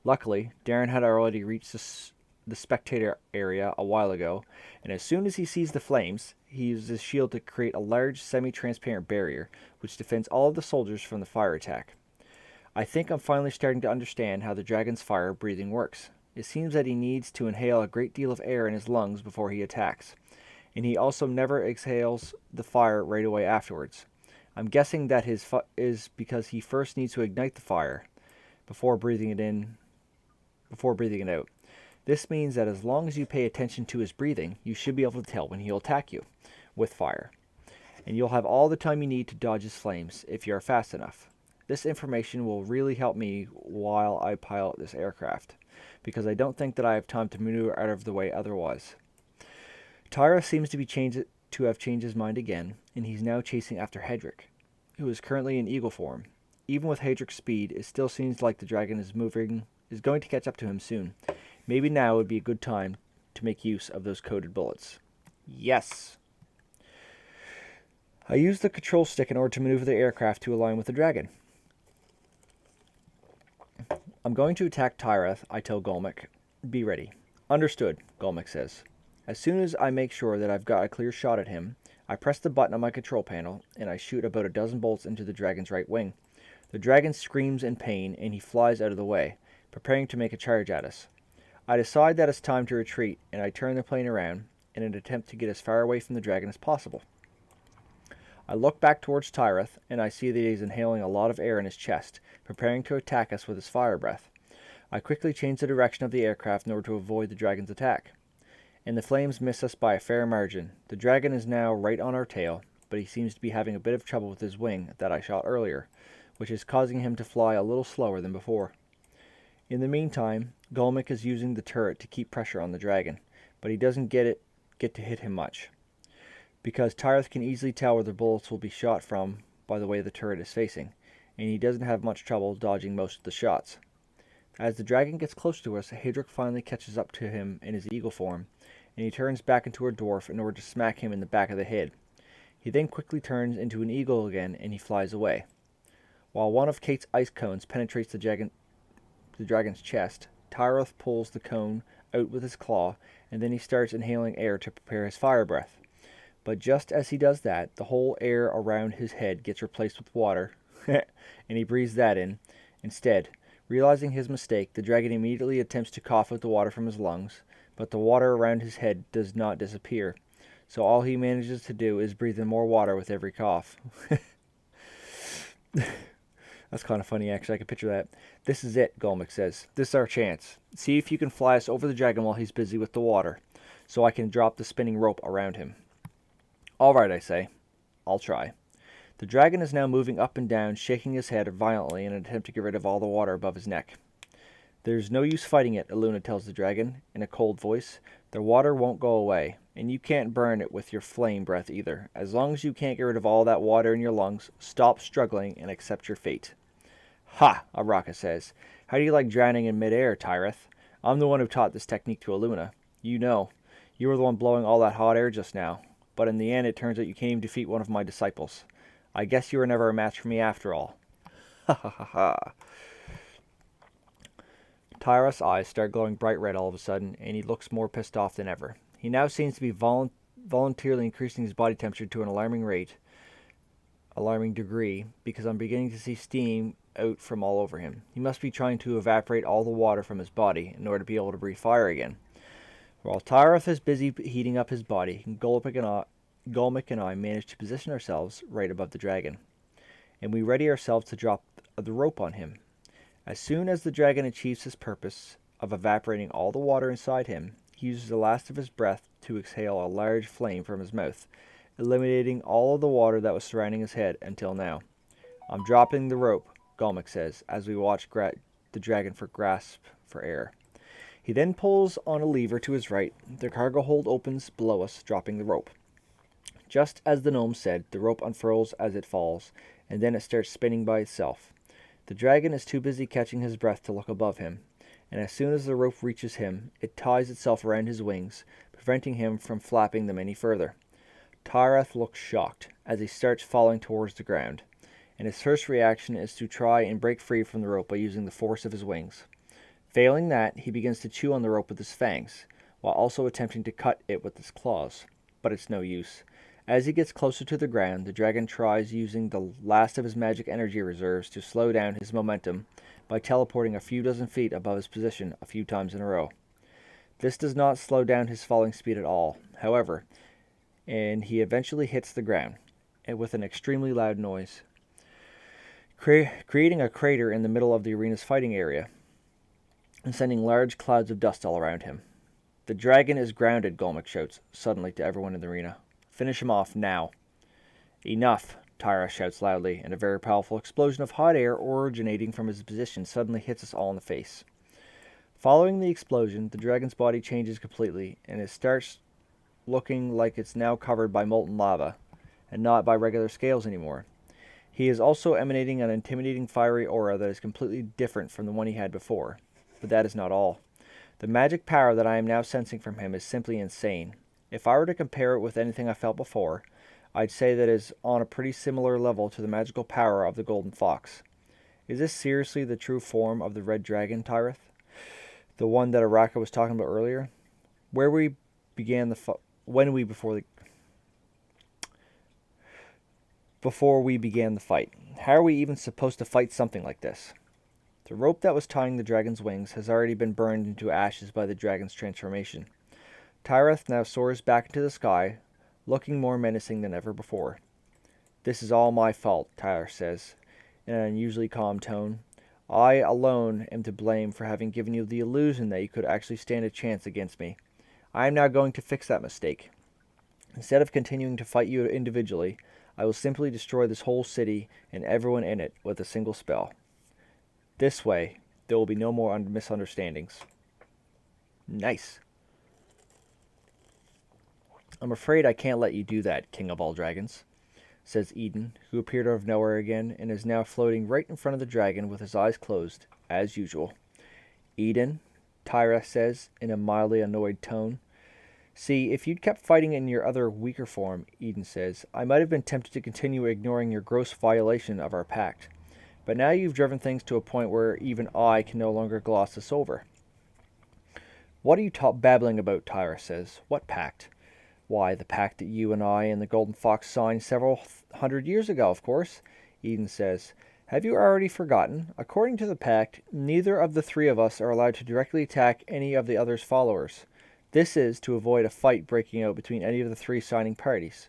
Luckily, Darren had already reached the spectator area a while ago, and as soon as he sees the flames, he uses his shield to create a large semi-transparent barrier, which defends all of the soldiers from the fire attack. I think I'm finally starting to understand how the dragon's fire breathing works. It seems that he needs to inhale a great deal of air in his lungs before he attacks, and he also never exhales the fire right away afterwards. I'm guessing that is because he first needs to ignite the fire before breathing it out. This means that as long as you pay attention to his breathing, you should be able to tell when he'll attack you with fire, and you'll have all the time you need to dodge his flames if you are fast enough. This information will really help me while I pilot this aircraft, because I don't think that I have time to maneuver out of the way otherwise. Tyra seems to have changed his mind again, and he's now chasing after Hedrick, who is currently in eagle form. Even with Hedrick's speed, it still seems like the dragon is going to catch up to him soon. Maybe now would be a good time to make use of those coated bullets. Yes! I use the control stick in order to maneuver the aircraft to align with the dragon. I'm going to attack Tyrath, I tell Golmick. Be ready. Understood, Golmick says. As soon as I make sure that I've got a clear shot at him, I press the button on my control panel, and I shoot about a dozen bolts into the dragon's right wing. The dragon screams in pain, and he flies out of the way, preparing to make a charge at us. I decide that it's time to retreat, and I turn the plane around in an attempt to get as far away from the dragon as possible. I look back towards Tyrath, and I see that he is inhaling a lot of air in his chest, preparing to attack us with his fire breath. I quickly change the direction of the aircraft in order to avoid the dragon's attack. and the flames miss us by a fair margin. The dragon is now right on our tail, but he seems to be having a bit of trouble with his wing that I shot earlier, which is causing him to fly a little slower than before. In the meantime, Gnomish is using the turret to keep pressure on the dragon, but he doesn't get to hit him much, because Tyrath can easily tell where the bullets will be shot from by the way the turret is facing, and he doesn't have much trouble dodging most of the shots. As the dragon gets close to us, Hadric finally catches up to him in his eagle form, and he turns back into a dwarf in order to smack him in the back of the head. He then quickly turns into an eagle again, and he flies away. While one of Kate's ice cones penetrates the dragon's chest, Tyrath pulls the cone out with his claw, and then he starts inhaling air to prepare his fire breath. But just as he does that, the whole air around his head gets replaced with water, and he breathes that in instead. Realizing his mistake, the dragon immediately attempts to cough out the water from his lungs, but the water around his head does not disappear, so all he manages to do is breathe in more water with every cough. That's kind of funny, actually. I can picture that. This is it, Gnomish says. This is our chance. See if you can fly us over the dragon while he's busy with the water, so I can drop the spinning rope around him. All right, I say. I'll try. The dragon is now moving up and down, shaking his head violently in an attempt to get rid of all the water above his neck. There's no use fighting it, Eluna tells the dragon, in a cold voice. The water won't go away, and you can't burn it with your flame breath either. As long as you can't get rid of all that water in your lungs, stop struggling and accept your fate. Ha, Araka says. How do you like drowning in midair, Tyrath? I'm the one who taught this technique to Eluna. You know. You were the one blowing all that hot air just now. But in the end, it turns out you can't even defeat one of my disciples. I guess you were never a match for me after all. Ha ha ha ha. Tyrath's eyes start glowing bright red all of a sudden, and he looks more pissed off than ever. He now seems to be voluntarily increasing his body temperature to an alarming degree, because I'm beginning to see steam out from all over him. He must be trying to evaporate all the water from his body in order to be able to breathe fire again. While Tyrath is busy heating up his body, Gnomish and I manage to position ourselves right above the dragon, and we ready ourselves to drop the rope on him. As soon as the dragon achieves his purpose of evaporating all the water inside him, he uses the last of his breath to exhale a large flame from his mouth, eliminating all of the water that was surrounding his head until now. I'm dropping the rope, Gnomish says, as we watch the dragon grasp for air. He then pulls on a lever to his right. The cargo hold opens below us, dropping the rope. Just as the gnome said, the rope unfurls as it falls, and then it starts spinning by itself. The dragon is too busy catching his breath to look above him, and as soon as the rope reaches him, it ties itself around his wings, preventing him from flapping them any further. Tyrath looks shocked as he starts falling towards the ground, and his first reaction is to try and break free from the rope by using the force of his wings. Failing that, he begins to chew on the rope with his fangs, while also attempting to cut it with his claws, but it's no use. As he gets closer to the ground, the dragon tries using the last of his magic energy reserves to slow down his momentum by teleporting a few dozen feet above his position a few times in a row. This does not slow down his falling speed at all, however, and he eventually hits the ground, and with an extremely loud noise, creating a crater in the middle of the arena's fighting area, and sending large clouds of dust all around him. The dragon is grounded, Gnomish shouts suddenly to everyone in the arena. Finish him off now. Enough, Tyrath shouts loudly, and a very powerful explosion of hot air originating from his position suddenly hits us all in the face. Following the explosion, the dragon's body changes completely, and it starts looking like it's now covered by molten lava, and not by regular scales anymore. He is also emanating an intimidating fiery aura that is completely different from the one he had before. But that is not all. The magic power that I am now sensing from him is simply insane. If I were to compare it with anything I felt before, I'd say that it is on a pretty similar level to the magical power of the Golden Fox. Is this seriously the true form of the Red Dragon, Tyrath? The one that Araka was talking about earlier? Before we began the fight. How are we even supposed to fight something like this? The rope that was tying the dragon's wings has already been burned into ashes by the dragon's transformation. Tyrath now soars back into the sky, looking more menacing than ever before. This is all my fault, Tyrath says, in an unusually calm tone. I alone am to blame for having given you the illusion that you could actually stand a chance against me. I am now going to fix that mistake. Instead of continuing to fight you individually, I will simply destroy this whole city and everyone in it with a single spell. This way, there will be no more misunderstandings. Nice. I'm afraid I can't let you do that, King of all Dragons, says Eden, who appeared out of nowhere again and is now floating right in front of the dragon with his eyes closed, as usual. Eden, Tyrath says in a mildly annoyed tone. See, if you'd kept fighting in your other weaker form, Eden says, I might have been tempted to continue ignoring your gross violation of our pact. But now you've driven things to a point where even I can no longer gloss this over. What are you babbling about, Tyrath says. What pact? Why, the pact that you and I and the Golden Fox signed several hundred years ago, of course, Eden says. Have you already forgotten? According to the pact, neither of the three of us are allowed to directly attack any of the other's followers. This is to avoid a fight breaking out between any of the three signing parties,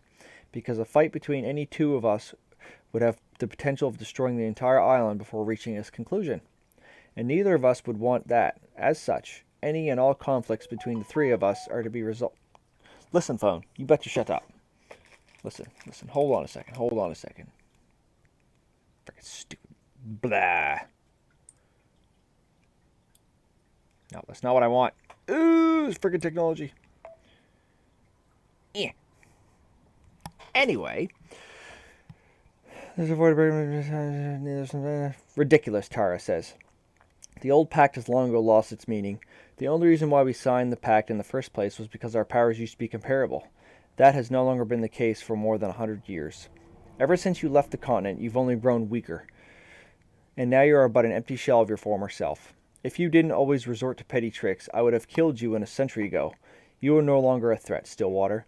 because a fight between any two of us would have the potential of destroying the entire island before reaching its conclusion. And neither of us would want that. As such, any and all conflicts between the three of us are to be resolved. Listen, phone, you better shut up. Listen, hold on a second. Freaking stupid. Blah. No, that's not what I want. Ooh, it's freaking technology. Yeah. Anyway. Ridiculous, Tara says. The old pact has long ago lost its meaning. The only reason why we signed the pact in the first place was because our powers used to be comparable. That has no longer been the case for more than 100 years. Ever since you left the continent, you've only grown weaker. And now you are but an empty shell of your former self. If you didn't always resort to petty tricks, I would have killed you a century ago. You are no longer a threat, Stillwater.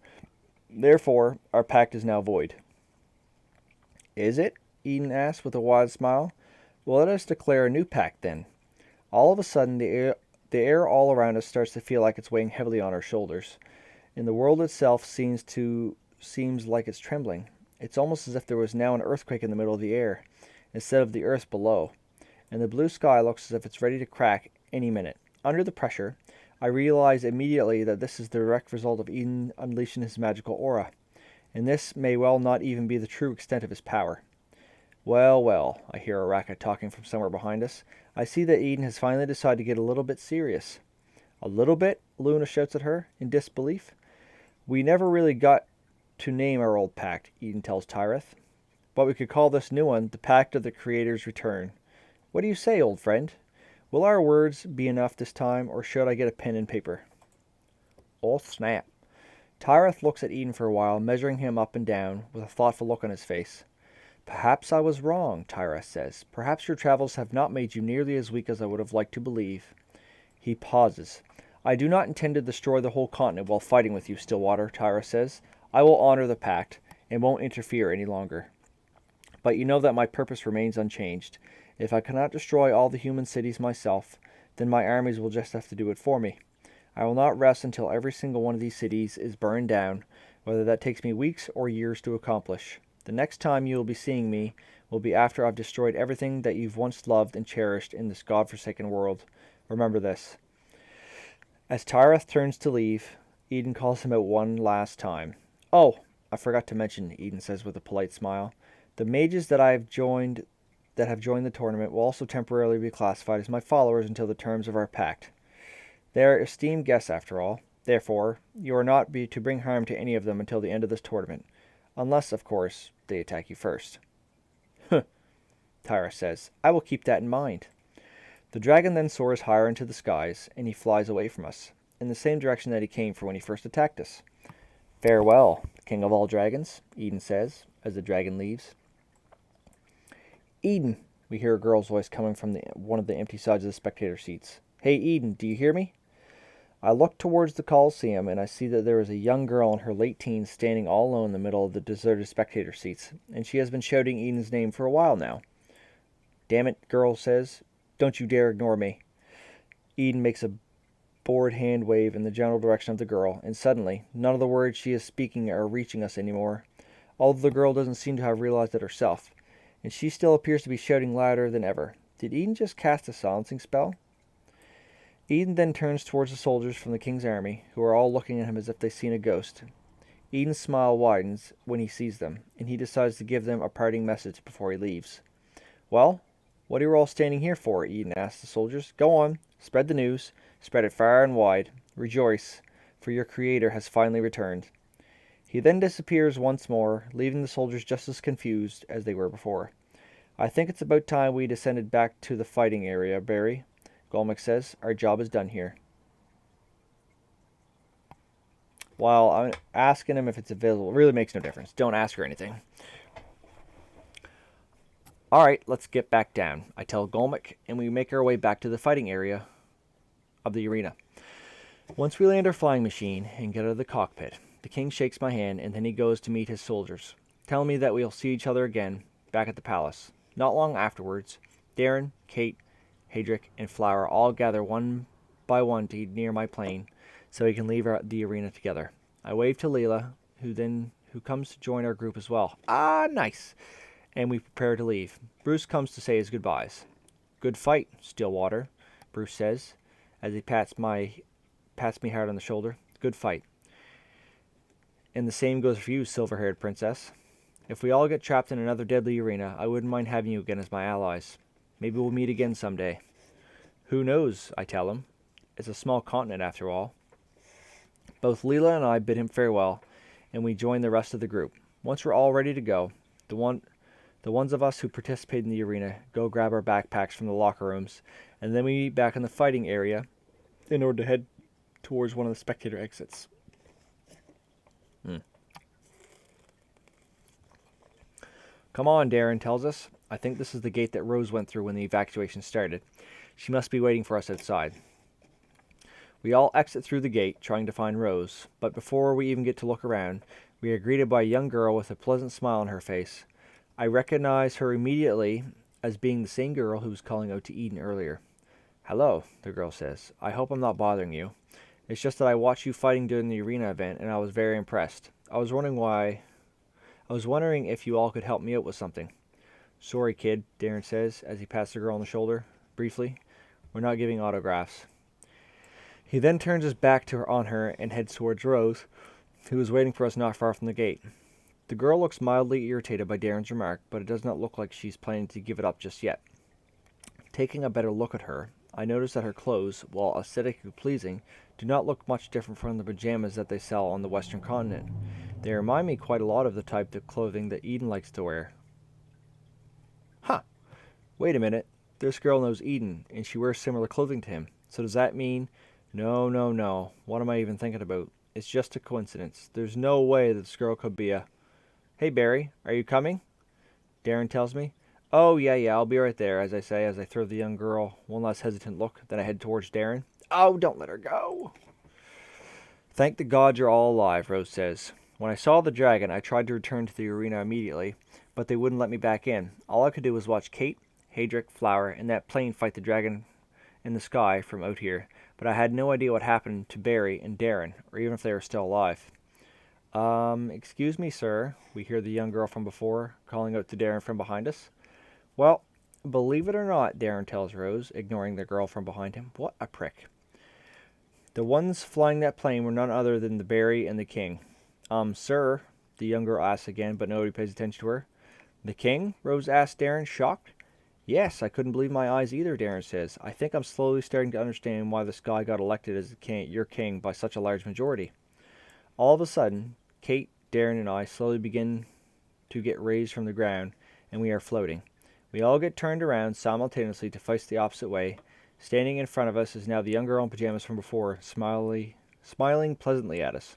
Therefore, our pact is now void. Is it? Eden asked with a wide smile. Well, let us declare a new pact then. All of a sudden, the air all around us starts to feel like it's weighing heavily on our shoulders, and the world itself seems like it's trembling. It's almost as if there was now an earthquake in the middle of the air, instead of the earth below, and the blue sky looks as if it's ready to crack any minute. Under the pressure, I realize immediately that this is the direct result of Eden unleashing his magical aura, and this may well not even be the true extent of his power. Well, well, I hear Araka talking from somewhere behind us. I see that Eden has finally decided to get a little bit serious. A little bit? Luna shouts at her, in disbelief. We never really got to name our old pact, Eden tells Tyrath. But we could call this new one the Pact of the Creator's Return. What do you say, old friend? Will our words be enough this time, or should I get a pen and paper? Oh, snap. Tyrath looks at Eden for a while, measuring him up and down, with a thoughtful look on his face. Perhaps I was wrong, Tyrath says. Perhaps your travels have not made you nearly as weak as I would have liked to believe. He pauses. I do not intend to destroy the whole continent while fighting with you, Stillwater, Tyrath says. I will honor the pact, and won't interfere any longer. But you know that my purpose remains unchanged. If I cannot destroy all the human cities myself, then my armies will just have to do it for me. I will not rest until every single one of these cities is burned down, whether that takes me weeks or years to accomplish. The next time you will be seeing me will be after I've destroyed everything that you've once loved and cherished in this godforsaken world. Remember this. As Tyrath turns to leave, Eden calls him out one last time. Oh, I forgot to mention, Eden says with a polite smile. The mages that have joined the tournament will also temporarily be classified as my followers until the terms of our pact. They are esteemed guests after all. Therefore, you are not to bring harm to any of them until the end of this tournament. Unless, of course, they attack you first. Huh, Tyrath says. I will keep that in mind. The dragon then soars higher into the skies, and he flies away from us, in the same direction that he came from when he first attacked us. Farewell, King of all Dragons, Eden says, as the dragon leaves. Eden, we hear a girl's voice coming from one of the empty sides of the spectator seats. Hey, Eden, do you hear me? I look towards the Coliseum, and I see that there is a young girl in her late teens standing all alone in the middle of the deserted spectator seats, and she has been shouting Eden's name for a while now. Damn it, girl says. Don't you dare ignore me. Eden makes a bored hand wave in the general direction of the girl, and suddenly, none of the words she is speaking are reaching us anymore, although the girl doesn't seem to have realized it herself, and she still appears to be shouting louder than ever. Did Eden just cast a silencing spell? Eden then turns towards the soldiers from the king's army, who are all looking at him as if they've seen a ghost. Eden's smile widens when he sees them, and he decides to give them a parting message before he leaves. Well, what are you all standing here for? Eden asks the soldiers. Go on, spread the news, spread it far and wide. Rejoice, for your creator has finally returned. He then disappears once more, leaving the soldiers just as confused as they were before. I think it's about time we descended back to the fighting area, Barry, Gnomish says. Our job is done here. While I'm asking him if it's available, it really makes no difference. Don't ask her anything. Alright, let's get back down. I tell Gnomish, and we make our way back to the fighting area of the arena. Once we land our flying machine and get out of the cockpit, the king shakes my hand, and then he goes to meet his soldiers, telling me that we'll see each other again back at the palace. Not long afterwards, Darren, Kate, Hedrick, and Flower all gather one by one to near my plane, so we can leave the arena together. I wave to Leela, who comes to join our group as well. Ah, nice. And we prepare to leave. Bruce comes to say his goodbyes. Good fight, Stillwater, Bruce says, as he pats me hard on the shoulder. Good fight. And the same goes for you, silver-haired princess. If we all get trapped in another deadly arena, I wouldn't mind having you again as my allies. Maybe we'll meet again someday. Who knows, I tell him. It's a small continent after all. Both Leela and I bid him farewell, and we join the rest of the group. Once we're all ready to go, the ones of us who participate in the arena go grab our backpacks from the locker rooms, and then we meet back in the fighting area in order to head towards one of the spectator exits. Come on, Darren tells us. I think this is the gate that Rose went through when the evacuation started. She must be waiting for us outside. We all exit through the gate, trying to find Rose, but before we even get to look around, we are greeted by a young girl with a pleasant smile on her face. I recognize her immediately as being the same girl who was calling out to Eden earlier. Hello, the girl says. I hope I'm not bothering you. It's just that I watched you fighting during the arena event, and I was very impressed. I was wondering if you all could help me out with something. Sorry, kid, Darren says as he pats the girl on the shoulder, briefly. We're not giving autographs. He then turns his back on her and heads towards Rose, who is waiting for us not far from the gate. The girl looks mildly irritated by Darren's remark, but it does not look like she's planning to give it up just yet. Taking a better look at her, I notice that her clothes, while aesthetically pleasing, do not look much different from the pajamas that they sell on the Western continent. They remind me quite a lot of the type of clothing that Eden likes to wear. Huh. Wait a minute. This girl knows Eden, and she wears similar clothing to him. So does that mean... No. What am I even thinking about? It's just a coincidence. There's no way that this girl could be a... Hey, Barry, are you coming? Darren tells me. Oh, yeah, I'll be right there, as I say, as I throw the young girl one last hesitant look. Then I head towards Darren. Oh, don't let her go. Thank the gods you're all alive, Rose says. When I saw the dragon, I tried to return to the arena immediately, but they wouldn't let me back in. All I could do was watch Kate, Hedrick, Flower, and that plane fight the dragon in the sky from out here, but I had no idea what happened to Barry and Darren, or even if they were still alive. Excuse me, sir, we hear the young girl from before, calling out to Darren from behind us. Well, believe it or not, Darren tells Rose, ignoring the girl from behind him. What a prick. The ones flying that plane were none other than the Barry and the King. Sir, the young girl asks again, but nobody pays attention to her. The King? Rose asked Darren, shocked. Yes, I couldn't believe my eyes either, Darren says. I think I'm slowly starting to understand why this guy got elected as your king by such a large majority. All of a sudden, Kate, Darren, and I slowly begin to get raised from the ground, and we are floating. We all get turned around simultaneously to face the opposite way. Standing in front of us is now the young girl in pajamas from before, smiling pleasantly at us.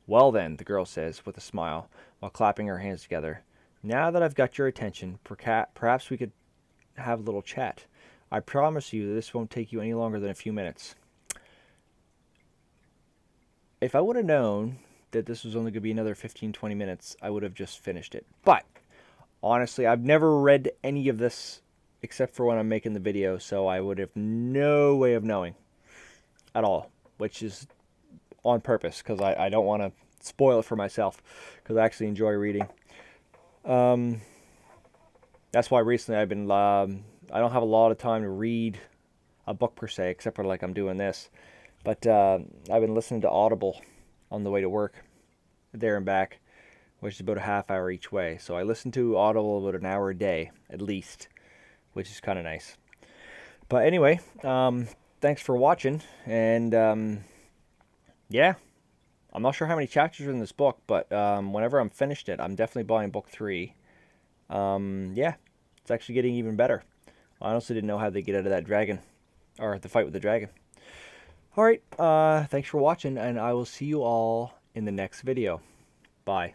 Well then, the girl says with a smile, while clapping her hands together. Now that I've got your attention, perhaps we could have a little chat. I promise you that this won't take you any longer than a few minutes. If I would have known that this was only going to be another 15-20 minutes, I would have just finished it. But, honestly, I've never read any of this except for when I'm making the video, so I would have no way of knowing at all, which is on purpose, because I don't want to spoil it for myself, because I actually enjoy reading. That's why recently I've been, I don't have a lot of time to read a book per se, except for like I'm doing this. But I've been listening to Audible on the way to work, there and back, which is about a half hour each way. So I listen to Audible about an hour a day, at least, which is kind of nice. But anyway, thanks for watching, and yeah, I'm not sure how many chapters are in this book, but whenever I'm finished it, I'm definitely buying book 3. Yeah, it's actually getting even better. I honestly didn't know how they get out of that dragon, or the fight with the dragon. Alright, thanks for watching, and I will see you all in the next video. Bye.